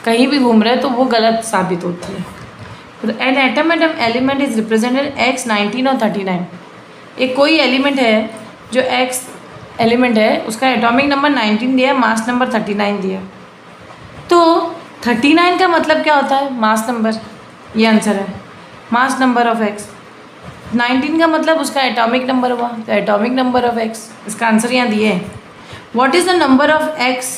कहीं भी घूम रहे हैं तो वो गलत साबित होती है। An atom element is represented x 19 और 39। एक कोई एलिमेंट है जो x एलिमेंट है उसका एटॉमिक नंबर 19 दिया है, मास नंबर 39 दिया है। तो 39 का मतलब क्या होता है? मास नंबर, ये आंसर है, मास नंबर ऑफ x। 19 का मतलब उसका एटॉमिक नंबर हुआ, तो एटॉमिक नंबर ऑफ x, इसका आंसर यहाँ दिए है। What is the number of x?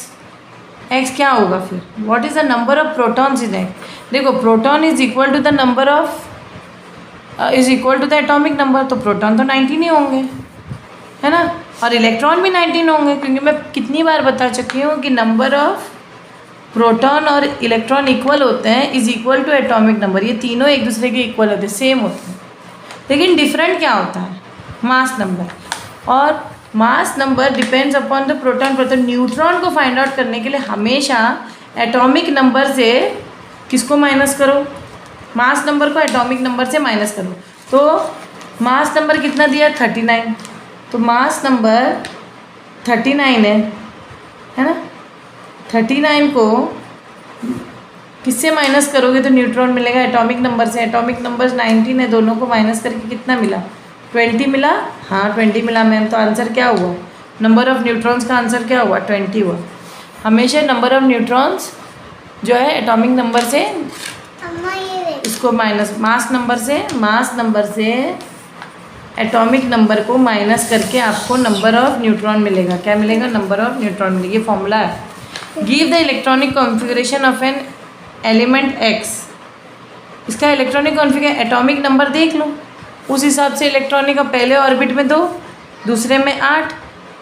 x क्या होगा फिर? What is the number of protons in x? देखो proton is equal to the number of is equal to the atomic number, तो प्रोटॉन तो 19 ही होंगे, है ना, और इलेक्ट्रॉन भी 19 होंगे, क्योंकि मैं कितनी बार बता चुकी हूँ कि नंबर ऑफ प्रोटॉन और इलेक्ट्रॉन इक्वल होते हैं is equal to atomic number. ये तीनों एक दूसरे के इक्वल होते हैं, सेम होते हैं, लेकिन डिफरेंट क्या होता है? Mass number. और mass number depends upon the proton. Neutron को फाइंड आउट करने के लिए हमेशा एटॉमिक नंबर से किसको माइनस करो? मास नंबर को एटॉमिक नंबर से माइनस करो। तो मास नंबर कितना दिया? 39। तो मास नंबर 39 है ना। 39 को किससे माइनस करोगे तो न्यूट्रॉन मिलेगा? एटॉमिक नंबर से। एटॉमिक नंबर 19 है, दोनों को माइनस करके कितना मिला? 20 मिला। हाँ 20 मिला मैम। तो आंसर क्या हुआ? नंबर ऑफ़ न्यूट्रॉन्स का आंसर क्या हुआ? 20 हुआ। हमेशा नंबर ऑफ़ न्यूट्रॉन्स जो है एटॉमिक नंबर से इसको माइनस, मास नंबर से एटॉमिक नंबर को माइनस करके आपको नंबर ऑफ़ न्यूट्रॉन मिलेगा। क्या मिलेगा? नंबर ऑफ़ न्यूट्रॉन मिलेगा। ये फॉर्मूला है। Give the electronic configuration of an element x। इसका इलेक्ट्रॉनिक कॉन्फ़िगरेशन एटॉमिक नंबर देख लो, उस हिसाब से इलेक्ट्रॉनिक का पहले ऑर्बिट में 2, दूसरे में 8,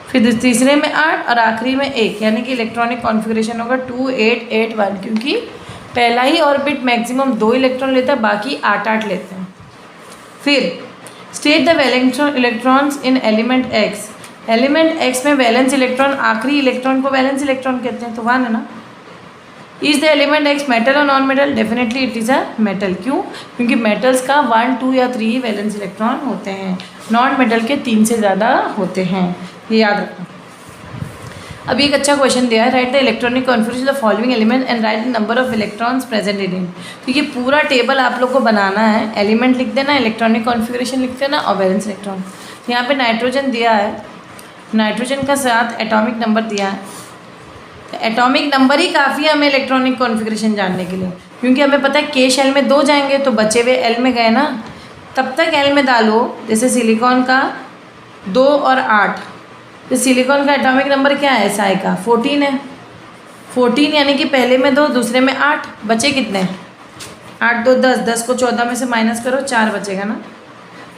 फिर तीसरे में 8 और आखिरी में 1, यानी कि इलेक्ट्रॉनिक कॉन्फ़िगरेशन होगा 2 8 8 1, क्योंकि पहला ही ऑर्बिट मैक्सिमम 2 इलेक्ट्रॉन लेता है, बाकी 8 8 लेते हैं। फिर state the valence electrons in element x। Element x में वैलेंस इलेक्ट्रॉन, आखिरी इलेक्ट्रॉन को वैलेंस इलेक्ट्रॉन कहते हैं, तो 1 है ना। Is the element x metal और non metal? Definitely it is a metal. क्यों? क्योंकि मेटल्स का 1 2 या 3 ही वैलेंस इलेक्ट्रॉन होते हैं, नॉन मेटल के 3 से ज़्यादा होते हैं, ये याद रखना। अब एक अच्छा क्वेश्चन दिया है, right the electronic configuration of the following element and write the number of electrons present in it. तो ये पूरा टेबल आप लोग को बनाना है। एलिमेंट लिख देना, इलेक्ट्रॉनिक कॉन्फ़िगरेशन लिख देना और वैलेंस इलेक्ट्रॉन। यहाँ पे नाइट्रोजन दिया है, नाइट्रोजन का साथ एटॉमिक नंबर दिया है। एटॉमिक नंबर ही काफ़ी है हमें इलेक्ट्रॉनिक कॉन्फ़िगरेशन जानने के लिए, क्योंकि हमें पता है के शेल में 2 जाएंगे तो बचे हुए एल में गए ना, तब तक एल में डालो। जैसे सिलिकॉन का 2 और 8, तो सिलिकॉन का एटॉमिक नंबर क्या है? साई का 14 है। 14 यानी कि पहले में 2, दूसरे में 8, बचे कितने? 8 2 10, 10 को 14 में से माइनस करो, 4 बचेगा ना।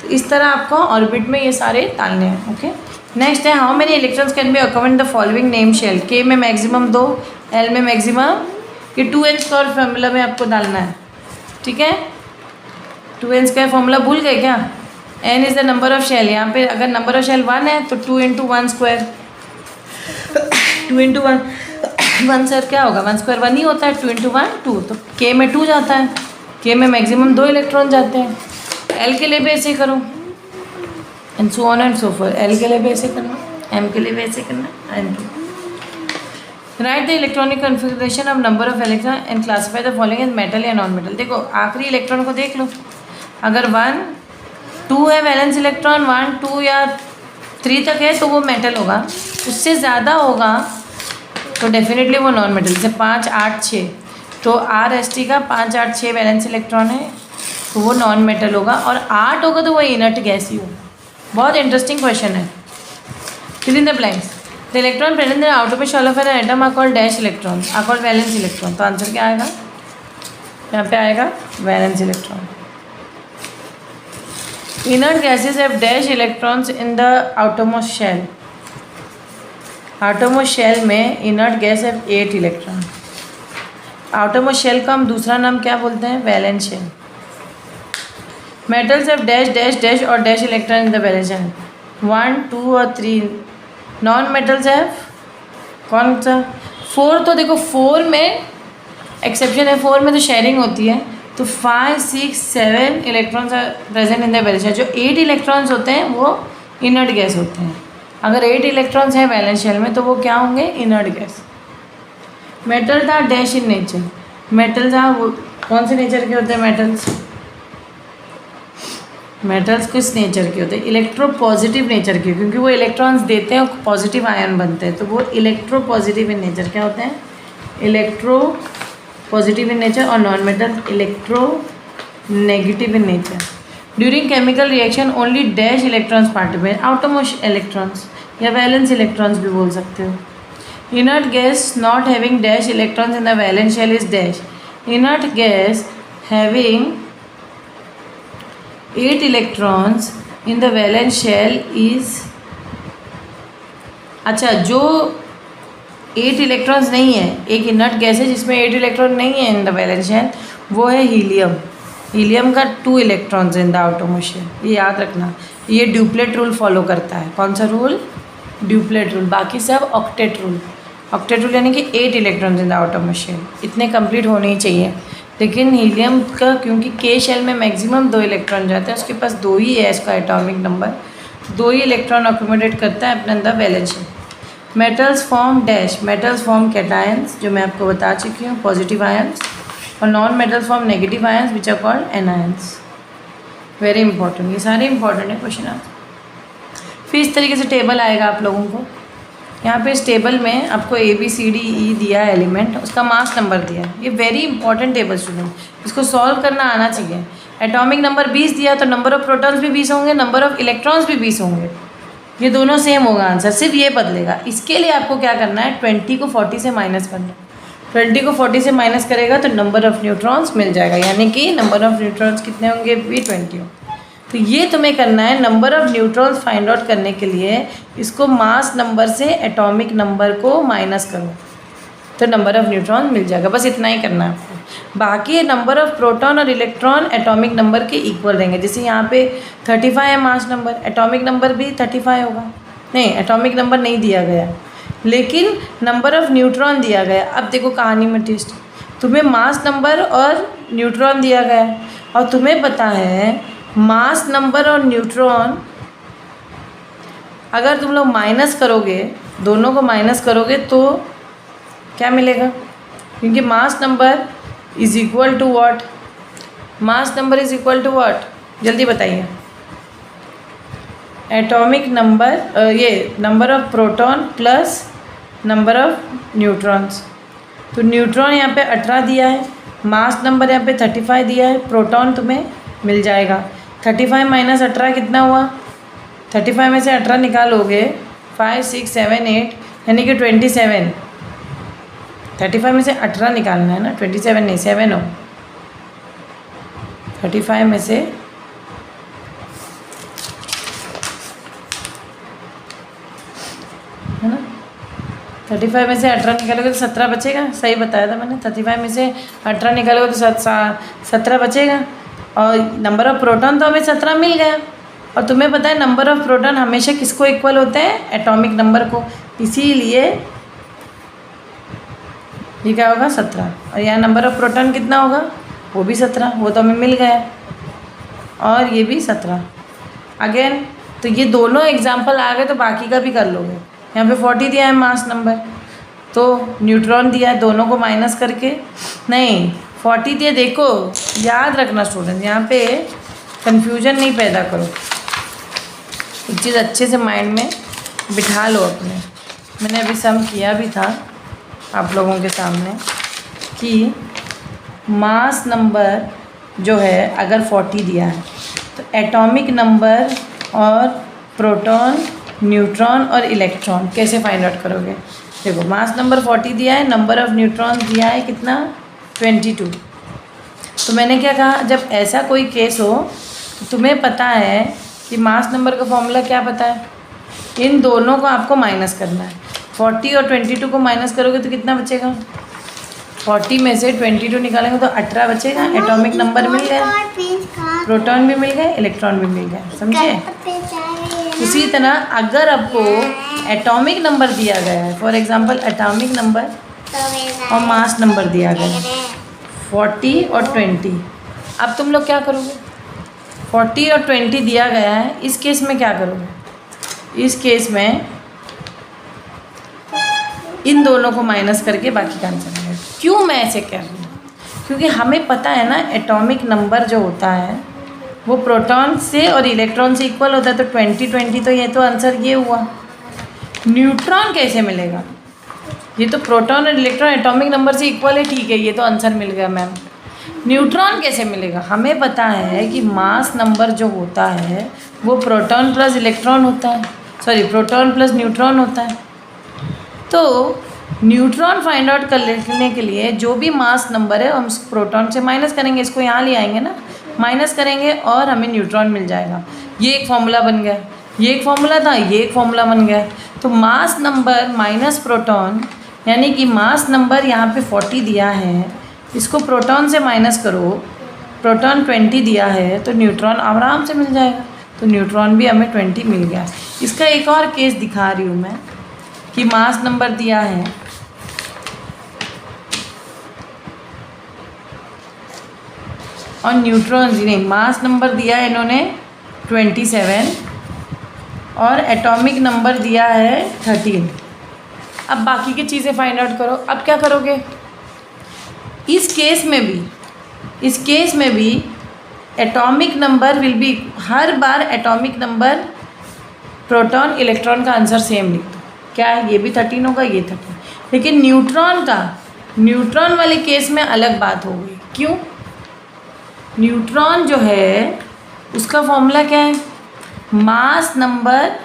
तो इस तरह आपको ऑर्बिट में ये सारे डालने हैं। ओके, नेक्स्ट है how many electrons can be accommodate the following name shell. K में मैक्सिमम 2, एल में मैक्सिमम, ये 2n स्क्वायर फॉर्मूला में आपको डालना है, ठीक है। 2n स्क्वायर फॉर्मूला भूल गए क्या? n is the number of shell. यहाँ पे अगर नंबर ऑफ शेल 1 है तो 2 × 1 स्क्वायर, 2 × 1 सर क्या होगा? 1 स्क्वायर 1 ही होता है, 2 × 1 2, तो k में 2 जाता है, k में मैक्सिमम 2 इलेक्ट्रॉन जाते हैं। l के लिए भी ऐसे करो and so on and so for. l के लिए भी ऐसे करना, m के लिए भी ऐसे करना and write the electronic configuration of number of electron and classify the following as metal या नॉन मेटल। देखो आखिरी इलेक्ट्रॉन को देख लो, अगर 1 2 है वैलेंस इलेक्ट्रॉन, 1 2 या 3 तक है तो वो मेटल होगा, उससे ज़्यादा होगा तो डेफिनेटली वो नॉन मेटल। जैसे 5 8 6, तो RST का 5 8 6 वैलेंस इलेक्ट्रॉन है तो वो नॉन मेटल होगा, और 8 होगा तो वो इनर्ट गैस ही होगा। बहुत इंटरेस्टिंग क्वेश्चन है। Fill in the blanks. The electron present in the outer shell of an atom are called dash electron, are called valence electron. तो आंसर क्या आएगा? यहाँ पे आएगा valence electron. Inert gases have dash electrons in the outermost shell. outermost shell में inert gas have 8 electron. outermost shell का हम दूसरा नाम क्या बोलते हैं? Valence shell. metals have dash dash dash और dash electron in the valence shell, 1 2 और 3। नॉन मेटल्स हैव कौन सा? 4। तो देखो 4 में एक्सेप्शन है 4 में तो शेयरिंग होती है, तो 5, 6, 7 electrons are present in the valence shell. जो 8 इलेक्ट्रॉन्स होते हैं वो इनर्ट गैस होते हैं। अगर 8 इलेक्ट्रॉन्स हैं वैलेंस शेल में तो वो क्या होंगे? Inert gas. Metals are dash in nature. Metals are कौन से नेचर के होते हैं? मेटल्स किस नेचर के होते हैं? इलेक्ट्रो पॉजिटिव नेचर के, क्योंकि वो इलेक्ट्रॉन्स देते हैं और पॉजिटिव आयन बनते हैं, तो वो इलेक्ट्रो पॉजिटिव इन नेचर क्या होते हैं? Electropositive in nature. और non metal electronegative in nature. During chemical reaction only dash electrons participate. Outermost electrons या वैलेंस इलेक्ट्रॉन्स भी बोल सकते हो। Inert gas not having dash electrons in the valence shell is dash. Inert gas having 8 electrons in the valence shell is, अच्छा जो 8 electrons नहीं है, एक इनर्ट गैस है जिसमें 8 इलेक्ट्रॉन नहीं है इन द वैलेंस शेल, वो है हीलियम। हीलियम का 2 electrons in the outermost shell, ये याद रखना। ये ड्यूप्लेट रूल फॉलो करता है। कौन सा रूल? Duplet rule. बाकी सब ऑक्टेट रूल। ऑक्टेट रूल यानी कि 8 electrons in the outermost shell, इतने कंप्लीट होने ही चाहिए। लेकिन हीलियम का क्योंकि के शेल में मैक्सिमम 2 इलेक्ट्रॉन जाते हैं, उसके पास 2 ही है, इसका एटॉमिक नंबर 2 ही इलेक्ट्रॉन अकोमोडेट करता है अपने अंदर valence shell. Metals form dash. Metals form cations, जो मैं आपको बता चुकी हूँ, पॉजिटिव आयंस। और non metals form negative ions which are called anions. Very important, ये सारे इंपॉर्टेंट है क्वेश्चन आंसर। फिर इस तरीके से टेबल आएगा आप लोगों को। यहाँ पे इस टेबल में आपको ABCDE दिया है एलिमेंट, उसका मास नंबर दिया है। ये वेरी इंपॉर्टेंट टेबल स्टूडेंट, इसको सॉल्व करना आना चाहिए। एटॉमिक नंबर 20 दिया तो नंबर ऑफ प्रोटॉन्स भी 20 होंगे, नंबर ऑफ इलेक्ट्रॉन्स भी 20 होंगे। ये दोनों सेम होगा आंसर, सिर्फ ये बदलेगा। इसके लिए आपको क्या करना है? 20 को 40 से माइनस करना है। 20 को 40 से माइनस करेगा तो नंबर ऑफ न्यूट्रॉन्स मिल जाएगा, यानी कि नंबर ऑफ न्यूट्रॉन्स कितने होंगे? भी 20 होंगे। तो ये तुम्हें करना है। Number of neutrons find out करने के लिए इसको मास नंबर से एटॉमिक नंबर को माइनस करो तो नंबर ऑफ न्यूट्रॉन मिल जाएगा। बस इतना ही करना है आपको। बाकी नंबर ऑफ प्रोटॉन और इलेक्ट्रॉन एटॉमिक नंबर के इक्वल रहेंगे। जैसे यहाँ पे 35 है मास नंबर, एटॉमिक नंबर भी 35 होगा। नहीं, एटॉमिक नंबर नहीं दिया गया, लेकिन नंबर ऑफ न्यूट्रॉन दिया गया। अब देखो कहानी में ट्विस्ट, तुम्हें मास नंबर और न्यूट्रॉन दिया गया और तुम्हें पता है मास नंबर और न्यूट्रॉन अगर तुम लोग माइनस करोगे, दोनों को माइनस करोगे तो क्या मिलेगा? क्योंकि mass number is equal to what? Mass number is equal to what? जल्दी बताइए। एटॉमिक नंबर, ये number of proton plus number of neutrons. तो न्यूट्रॉन यहाँ पे 18 दिया है, मास नंबर यहाँ पे 35 दिया है, प्रोटॉन तुम्हें मिल जाएगा। 35 माइनस 18 कितना हुआ? 35 में से 18 निकालोगे 5, 6, 7, 8 यानी कि 27। 35 में से 18 निकालना है ना, 27 नहीं 7 हो। 35 में से है ना, 35 में से 18 निकालोगे तो 17 बचेगा। सही बताया था मैंने। 35 में से 18 निकालोगे तो 17 बचेगा। और नंबर ऑफ प्रोटॉन तो हमें 17 मिल गया। और तुम्हें पता है नंबर ऑफ प्रोटॉन हमेशा किसको इक्वल होते हैं? एटॉमिक नंबर को। इसीलिए ये क्या होगा? 17। और यहाँ नंबर ऑफ प्रोटॉन कितना होगा? वो भी 17, वो तो हमें मिल गया। और ये भी 17 अगेन। तो ये दोनों एग्जाम्पल आ गए तो बाकी का भी कर लोगे। यहाँ पे 40 दिया है मास नंबर, तो न्यूट्रॉन दिया है, दोनों को माइनस करके नहीं 40 दिया। देखो याद रखना स्टूडेंट, यहाँ पे कन्फ्यूजन नहीं पैदा करो, एक चीज़ अच्छे से माइंड में बिठा लो अपने। मैंने अभी सम किया भी था आप लोगों के सामने कि मास नंबर जो है अगर 40 दिया है तो एटॉमिक नंबर और प्रोटॉन, न्यूट्रॉन और इलेक्ट्रॉन कैसे फाइंड आउट करोगे? देखो मास नंबर 40 दिया है, नंबर ऑफ़ न्यूट्रॉन दिया है कितना? 22। तो मैंने क्या कहा, जब ऐसा कोई केस हो तो तुम्हें पता है कि मास नंबर का फॉर्मूला क्या पता है? इन दोनों को आपको माइनस करना है। 40 और 22 को माइनस करोगे तो कितना बचेगा? 40 में से 22 निकालेंगे तो 18 बचेगा। एटॉमिक नंबर मिल गया, प्रोटॉन भी मिल गए, इलेक्ट्रॉन भी मिल गया। समझे? उसी तरह अगर आपको एटॉमिक नंबर दिया गया है, फॉर एग्जांपल एटॉमिक नंबर तो और मास नंबर दिया गया 40 और 20। अब तुम लोग क्या करोगे? 40 और 20 दिया गया है, इस केस में क्या करोगे? इस केस में इन दोनों को माइनस करके बाकी का आंसर आएगा। क्यों मैं ऐसे कर रही हूँ? क्योंकि हमें पता है ना एटॉमिक नंबर जो होता है वो प्रोटॉन से और इलेक्ट्रॉन से इक्वल होता है, तो 20 तो ये तो आंसर ये हुआ। न्यूट्रॉन कैसे मिलेगा? ये तो प्रोटॉन और इलेक्ट्रॉन एटॉमिक नंबर से इक्वल है, ठीक है, ये तो आंसर मिल गया मैम। न्यूट्रॉन कैसे मिलेगा? हमें पता है कि मास नंबर जो होता है वो प्रोटॉन प्लस इलेक्ट्रॉन होता है, सॉरी प्रोटॉन प्लस न्यूट्रॉन होता है। तो न्यूट्रॉन फाइंड आउट करने के लिए जो भी मास नंबर है हम प्रोटॉन से माइनस करेंगे, इसको यहाँ ले आएंगे ना, माइनस करेंगे और हमें न्यूट्रॉन मिल जाएगा। ये एक फॉर्मूला बन गया, ये एक फॉर्मूला था, ये एक फॉर्मूला बन गया। तो मास नंबर माइनस प्रोटॉन, यानी कि मास नंबर यहाँ पे 40 दिया है, इसको प्रोटॉन से माइनस करो, प्रोटॉन 20 दिया है तो न्यूट्रॉन आराम से मिल जाएगा। तो न्यूट्रॉन भी हमें 20 मिल गया। इसका एक और केस दिखा रही हूँ मैं कि मास नंबर दिया है और न्यूट्रॉन नहीं, मास नंबर दिया है इन्होंने 27 और एटॉमिक नंबर दिया है 13। अब बाकी की चीज़ें फाइंड आउट करो। अब क्या करोगे? इस केस में भी atomic number will be, her bar atomic number proton electron का आंसर सेम लिख दो। क्या है? ये भी 13 होगा, ये 13। लेकिन न्यूट्रॉन वाले केस में अलग बात हो गई। क्यों? न्यूट्रॉन जो है उसका फॉर्मूला क्या है? Mass number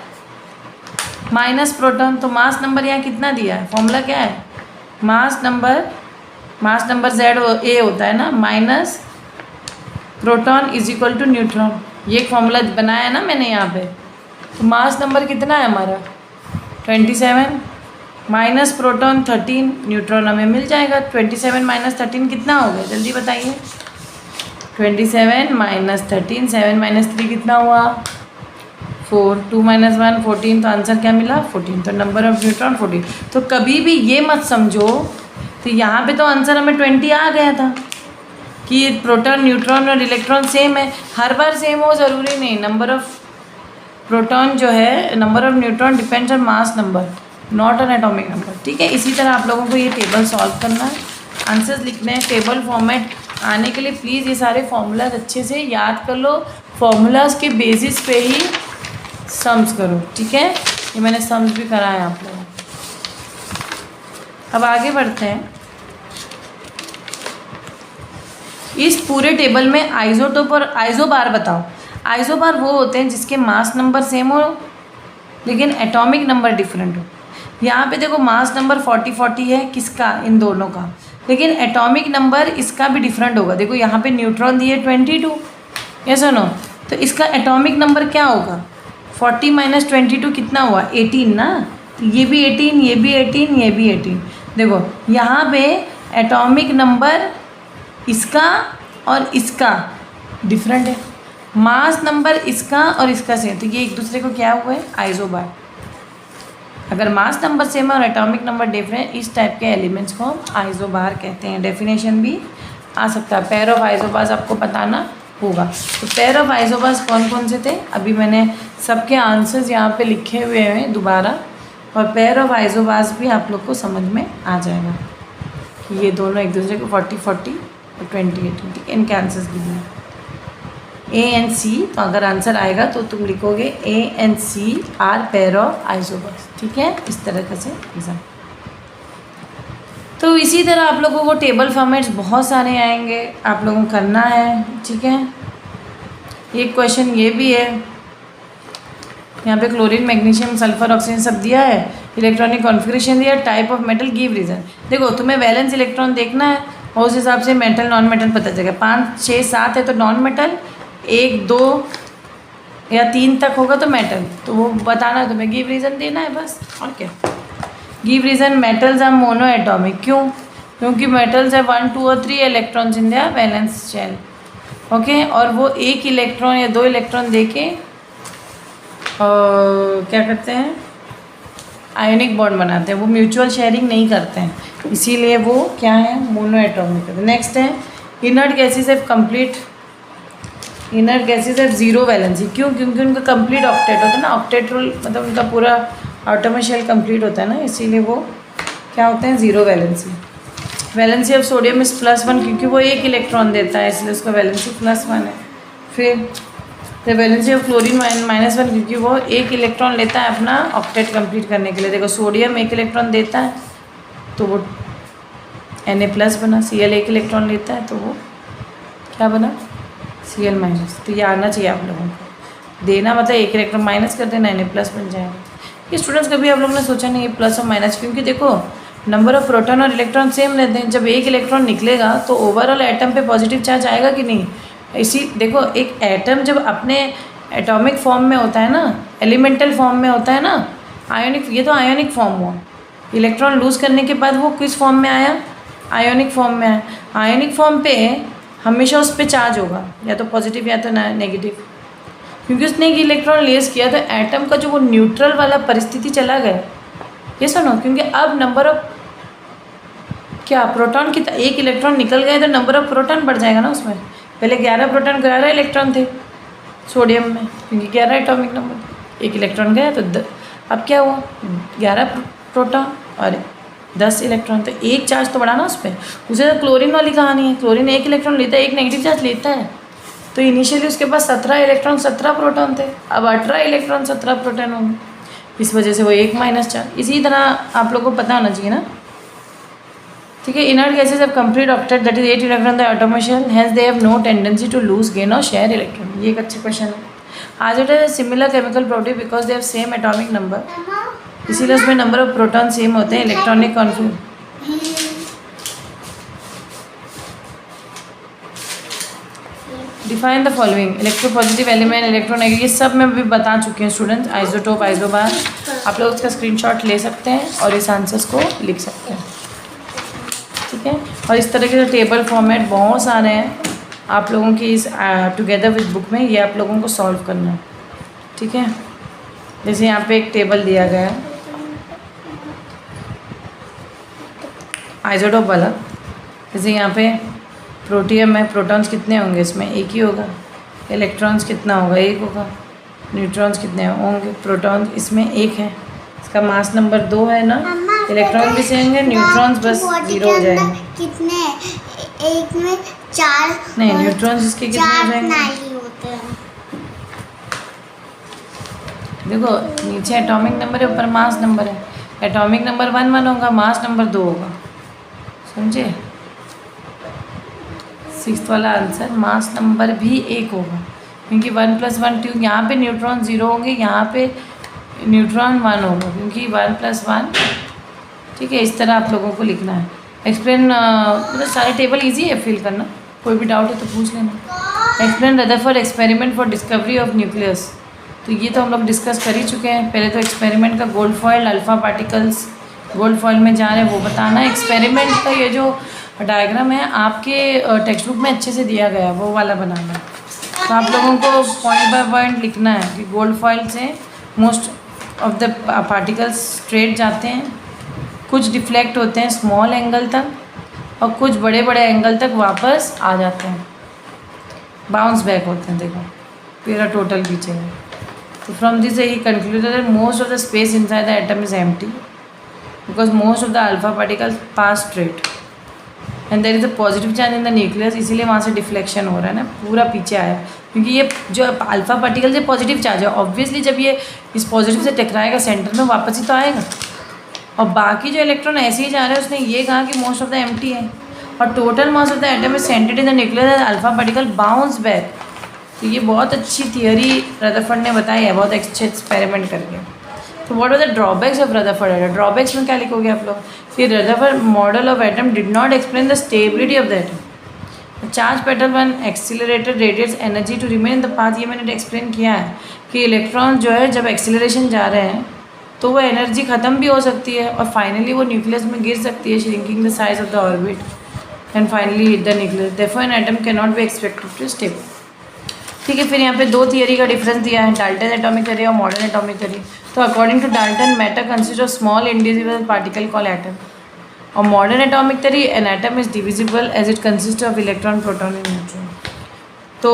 minus proton. तो मास नंबर यहाँ कितना दिया है? फॉर्मूला क्या है? मास नंबर Z A होता है ना, minus proton is equal to neutron. ये एक फॉर्मूला बनाया है ना मैंने यहाँ पे। तो मास नंबर कितना है हमारा? 27 माइनस प्रोटॉन 13, न्यूट्रॉन हमें मिल जाएगा। 27 माइनस 13 कितना हो गया? जल्दी बताइए। 27 माइनस 13, 7 माइनस 3 कितना हुआ? 4, 2 माइनस 1 14। तो आंसर क्या मिला? 14। तो नंबर ऑफ न्यूट्रॉन 14। तो कभी भी ये मत समझो, तो यहाँ पे तो आंसर हमें 20 आ गया था कि प्रोटॉन न्यूट्रॉन और इलेक्ट्रॉन सेम है। हर बार सेम हो ज़रूरी नहीं। नंबर ऑफ प्रोटॉन जो है, number of neutron depends on mass number, not on atomic number. ठीक है, इसी तरह आप लोगों को ये टेबल सॉल्व करना है, आंसर्स लिखने हैं। टेबल फॉर्मेट आने के लिए प्लीज़ ये सारे फॉर्मूलाज अच्छे से याद कर लो। फॉर्मूलाज के बेसिस पे ही सम्स करो। ठीक है, ये मैंने सम्स भी कराया आप लोगों को। अब आगे बढ़ते हैं। इस पूरे टेबल में आइसोटोप और आइसोबार बताओ। आइसोबार वो होते हैं जिसके मास नंबर सेम हो लेकिन एटॉमिक नंबर डिफरेंट हो। यहाँ पे देखो मास नंबर 40 है, किसका? इन दोनों का। लेकिन एटॉमिक नंबर इसका भी डिफरेंट होगा। देखो यहाँ पे न्यूट्रॉन दिए 22, यस और नो? तो इसका एटॉमिक नंबर क्या होगा? 40 माइनस 22 कितना हुआ? 18 ना। तो ये भी 18, ये भी 18, ये भी 18। देखो यहाँ पे एटॉमिक नंबर इसका और इसका डिफरेंट है, मास नंबर इसका और इसका सेम, तो ये एक दूसरे को क्या हुआ है? आइसोबार। अगर मास नंबर सेम है और एटॉमिक नंबर डिफरेंट, इस टाइप के एलिमेंट्स को हम आइसोबार कहते हैं। डेफिनेशन भी आ सकता है। पेयर ऑफ आइसोबार्स आपको बताना होगा। तो पेयर ऑफ आइसोबार्स कौन कौन से थे? अभी मैंने सबके आंसर्स यहाँ पे लिखे हुए हैं दोबारा, और पेयर ऑफ आइसोबार्स भी आप लोग को समझ में आ जाएगा कि ये दोनों एक दूसरे को 40 और 20 ठीक है। इनके आंसर्स भी दिए A and C। तो अगर आंसर आएगा तो तुम लिखोगे A and C are pair of isobars. ठीक है, इस तरह से एग्जाम। तो इसी तरह आप लोगों को टेबल फॉर्मेट्स बहुत सारे आएंगे, आप लोगों को करना है। ठीक है, एक क्वेश्चन ये भी है, यहाँ पे क्लोरीन मैग्नीशियम सल्फर ऑक्सीजन सब दिया है, इलेक्ट्रॉनिक कॉन्फ़िगरेशन दिया है, type of metal give reason. देखो तुम्हें वैलेंस इलेक्ट्रॉन देखना है और उस हिसाब से मेटल नॉन मेटल पता चलेगा। 5 6 7 है तो नॉन मेटल, 1 2 या 3 तक होगा तो मेटल, तो वो बताना है तुम्हें, गिव रीज़न देना है बस, और क्या। Give reason metals are mono atomic. क्यों? क्योंकि मेटल्स है 1 2 और 3 electrons in their valence shell. Okay, और वो 1 इलेक्ट्रॉन या 2 इलेक्ट्रॉन दे के क्या करते हैं? आयोनिक बॉन्ड बनाते हैं, वो म्यूचुअल शेयरिंग नहीं करते हैं, इसीलिए वो क्या है, मोनो एटॉमिक है। नेक्स्ट है inert gases have complete, inert gases have zero valency. क्यों? क्योंकि उनका कंप्लीट ऑक्टेट होता है ना, ऑक्टेट रूल मतलब उनका पूरा आटोमिक शेल कंप्लीट होता है ना, इसीलिए वो क्या होते हैं, zero valency. Valency of sodium is +1 क्योंकि वो एक इलेक्ट्रॉन देता है, इसलिए उसका वैलेंसी +1 है। फिर द वैलेंसी ऑफ क्लोरीन -1 क्योंकि वो एक इलेक्ट्रॉन लेता है अपना ऑक्टेट कंप्लीट करने के लिए। देखो सोडियम एक इलेक्ट्रॉन देता है तो वो Na+ बना, Cl एक इलेक्ट्रॉन लेता है तो वो क्या बना, Cl-। तो ये आना चाहिए आप लोगों को, देना मतलब एक इलेक्ट्रॉन माइनस कर देना, Na+ बन जाएगा। ये स्टूडेंट्स कभी आप लोगों ने सोचा नहीं ये प्लस और माइनस, क्योंकि देखो नंबर ऑफ प्रोटॉन और इलेक्ट्रॉन सेम रहते हैं। जब एक इलेक्ट्रॉन निकलेगा तो ओवरऑल एटम पे पॉजिटिव चार्ज आएगा कि नहीं। इसी देखो एक एटम जब अपने एटॉमिक फॉर्म में होता है ना, एलिमेंटल फॉर्म में होता है ना, आयोनिक, ये तो आयोनिक फॉर्म हुआ, इलेक्ट्रॉन लूज़ करने के बाद वो किस फॉर्म में आया, आयोनिक फॉर्म में आया। आयोनिक फॉर्म पे हमेशा उस पर चार्ज होगा, या तो पॉजिटिव या तो नेगेटिव, क्योंकि उसने एक इलेक्ट्रॉन लेस किया तो एटम का जो वो न्यूट्रल वाला परिस्थिति चला गया। ये सुनो, क्योंकि अब नंबर ऑफ क्या प्रोटॉन की, एक इलेक्ट्रॉन निकल गए तो नंबर ऑफ प्रोटॉन बढ़ जाएगा ना उसमें। पहले 11 प्रोटॉन 11 इलेक्ट्रॉन थे सोडियम में, क्योंकि 11 एटॉमिक नंबर, एक इलेक्ट्रॉन गया तो अब क्या हुआ, 11 प्रोटॉन और 10 इलेक्ट्रॉन, तो एक चार्ज तो बढ़ा ना उस पर। उसे तो क्लोरीन वाली कहानी है, क्लोरीन एक इलेक्ट्रॉन लेता है, एक नेगेटिव चार्ज लेता है। तो इनिशियली उसके पास 17 इलेक्ट्रॉन 17 प्रोटॉन थे, अब 18 इलेक्ट्रॉन 17 प्रोटॉन होंगे, इस वजह से वो एक माइनस चार्ज। इसी तरह आप लोगों को पता होना चाहिए ना, ठीक है। Inert gases have complete octet that is 8 electron the atomic shell, hence they have no tendency to lose gain और शेयर इलेक्ट्रॉन। ये एक अच्छा क्वेश्चन है। आज it is similar chemical property because they have same atomic number, इसीलिए उसमें number of proton same होते हैं, electronic config. Define the following, electropositive element, electronegative, ये सब मैं भी बता चुकी हूँ स्टूडेंट्स। आइसोटोप, आइसोबार, आप लोग उसका स्क्रीनशॉट ले सकते हैं और इस आंसर्स को लिख सकते हैं, ठीक है। और इस तरह के टेबल फॉर्मेट बहुत सारे हैं आप लोगों की इस टुगेदर विद बुक में, ये आप लोगों को सॉल्व करना है, ठीक है। जैसे यहाँ पे एक टेबल दिया गया है आइसोटोप वाला, जैसे यहाँ पे प्रोटियम है, प्रोटॉन्स कितने होंगे इसमें, एक ही होगा। इलेक्ट्रॉन्स कितना होगा, एक होगा। न्यूट्रॉन्स कितने होंगे, प्रोटॉन्स इसमें एक है, इसका मास नंबर 2 है ना। इलेक्ट्रॉन भी से होंगे, न्यूट्रॉन्स बस 0 हो जाएंगे। कितने, एक में 4 नहीं, न्यूट्रॉन्स इसके कितने हो जाएंगे, नहीं होते हैं। देखो नीचे एटॉमिक नंबर है, ऊपर मास नंबर है। एटॉमिक नंबर 1 1 होगा, मास नंबर 2 होगा, समझे। 6th वाला आंसर, मास नंबर भी 1 होगा, क्योंकि 1 + 1 2, यहाँ पे न्यूट्रॉन 0 होंगे, यहाँ पे न्यूट्रॉन 1 होगा, क्योंकि 1 + 1, ठीक है। इस तरह आप लोगों को लिखना है। एक्सप्लेन, मतलब सारे टेबल इजी है फिल करना, कोई भी डाउट है तो पूछ लेना। Explain Rutherford experiment for discovery of nucleus, तो ये तो हम लोग डिस्कस कर ही चुके हैं। पहले तो एक्सपेरिमेंट का gold foil, alpha particles gold foil में जा रहे हैं वो बताना। एक्सपेरिमेंट का ये जो डायग्राम है आपके टेक्स्ट बुक में अच्छे से दिया गया है, वो वाला बनाना है। तो आप लोगों को पॉइंट बाय पॉइंट लिखना है कि गोल्ड फॉइल से most of the particles straight जाते हैं, कुछ डिफ्लेक्ट होते हैं स्मॉल एंगल तक, और कुछ बड़े बड़े एंगल तक वापस आ जाते हैं, बाउंस बैक होते हैं। देखो पूरा टोटल पीछे है। तो from this he concluded that most of the space inside the atom is empty because most of the alpha particles pass straight and there is a positive charge in the nucleus, इसीलिए वहाँ से deflection हो रहा है ना, पूरा पीछे आया, क्योंकि ये जो अल्फा पार्टिकल से पॉजिटिव चार्ज है, ऑब्वियसली जब ये इस पॉजिटिव से टकराएगा सेंटर में वापस ही तो आएगा। और बाकी जो इलेक्ट्रॉन ऐसे ही जा रहे हैं, उसने ये कहा कि मोस्ट ऑफ द एम्प्टी है, और total mass of the atom is centred in the nucleus, alpha particle bounce back. तो ये बहुत अच्छी थियोरी रदरफोर्ड ने बताई है, बहुत अच्छे एक्सपेरिमेंट करके। तो what are the drawbacks of Rutherford? Drawbacks में क्या लिखोगे आप लोग कि Rutherford model of atom did not explain the stability of the atom. Charge particle when accelerated radiates energy to remain in the path. ये मैंने एक्सप्लेन किया है कि इलेक्ट्रॉन जो है जब एक्सीलरेशन जा रहे हैं तो वो एनर्जी ख़त्म भी हो सकती है और फाइनली वो न्यूक्लियस में गिर सकती है, shrinking the size of the orbit and finally hit the nucleus. Therefore an atom can not be expected to stable. ठीक है, फिर यहाँ पे दो थियरी का डिफरेंस दिया है, डाल्टन एटॉमिक थ्योरी और मॉडर्न एटॉमिक थ्योरी। तो according to Dalton matter consist of small individual particle call atom, और modern atomic theory an atom is divisible as it consist of electron, proton and neutron. तो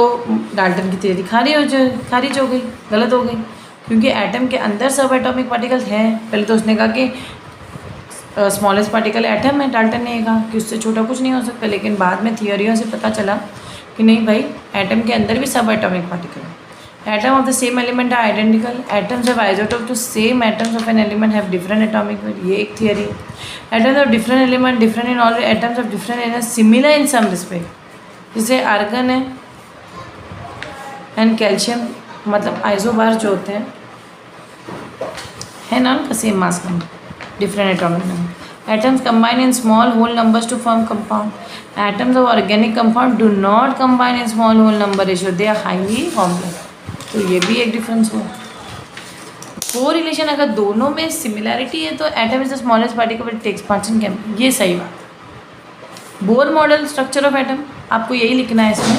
Dalton की theory खारिज हो गई, गलत हो गई, क्योंकि एटम के अंदर सब एटॉमिक पार्टिकल्स हैं। पहले तो उसने कहा कि स्मॉलेस्ट पार्टिकल एटम है, डाल्टन ने कहा कि उससे छोटा कुछ नहीं हो सकता, लेकिन बाद में थियोरियों से पता चला कि नहीं भाई, एटम के अंदर भी सब एटॉमिक पार्टिकल है। Atom of the same element are identical, atoms of isotope to same atoms of an element have different atomic weight, ये एक थियरी है। Atoms of different element different in all, atoms of different energy similar in some respect, जैसे argon and calcium, मतलब isobar जो होते हैं है ना, उनका same mass number, different atomic number. Atoms combine in small whole numbers to form compound, atoms of organic compound do not combine in small whole number ratio, they are highly complex. तो ये भी एक difference हुआ। को relation अगर दोनों में similarity है तो atom is the smallest particle which takes part in chemistry, ये सही बात। Bohr model structure of atom, आपको यही लिखना है इसमें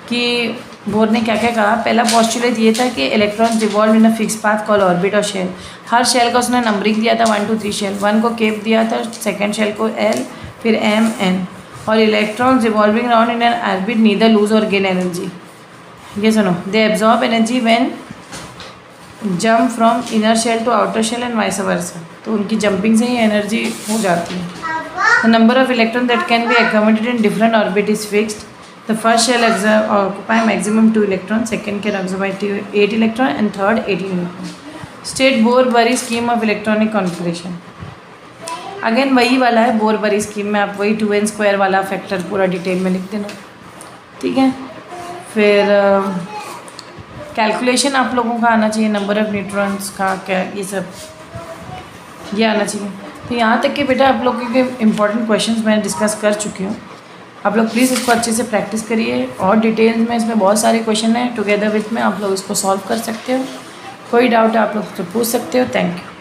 कि बोर ने क्या क्या कहा। पहला पॉस्टुलेट ये था कि electrons revolve in a fix path call orbit और शेल। हर शेल का उसने नंबरिंग दिया था 1 2 3 शेल, 1 को केप दिया था, सेकेंड शेल को एल, फिर एम एन। और electrons revolving around in an orbit neither loose और गेन एनर्जी। ये सुनो, they absorb energy when jump from inner shell to outer shell and vice versa. तो उनकी जंपिंग से ही एनर्जी हो जाती है। The number of electron that can B accommodated in different orbit is fixed. The first shell occupy maximum 2 electrons, second can occupy 8 electron and third 18 electron. State Bohr-Bury scheme of electronic configuration. Again वही वाला है बोर-बरी scheme में, आप वही 2n² वाला factor पूरा detail में लिख देना, ठीक है। फिर कैलकुलेशन आप लोगों का आना चाहिए, नंबर ऑफ न्यूट्रॉन्स का क्या, ये सब ये आना चाहिए। तो यहाँ तक कि बेटा आप लोगों के इम्पॉर्टेंट क्वेश्चंस मैं डिस्कस कर चुकी हूँ। आप लोग प्लीज़ इसको अच्छे से प्रैक्टिस करिए, और डिटेल्स में इसमें बहुत सारे क्वेश्चन हैं, टुगेदर विथ में आप लोग इसको सॉल्व कर सकते हो। कोई डाउट है आप लोग तो पूछ सकते हो। Thank you.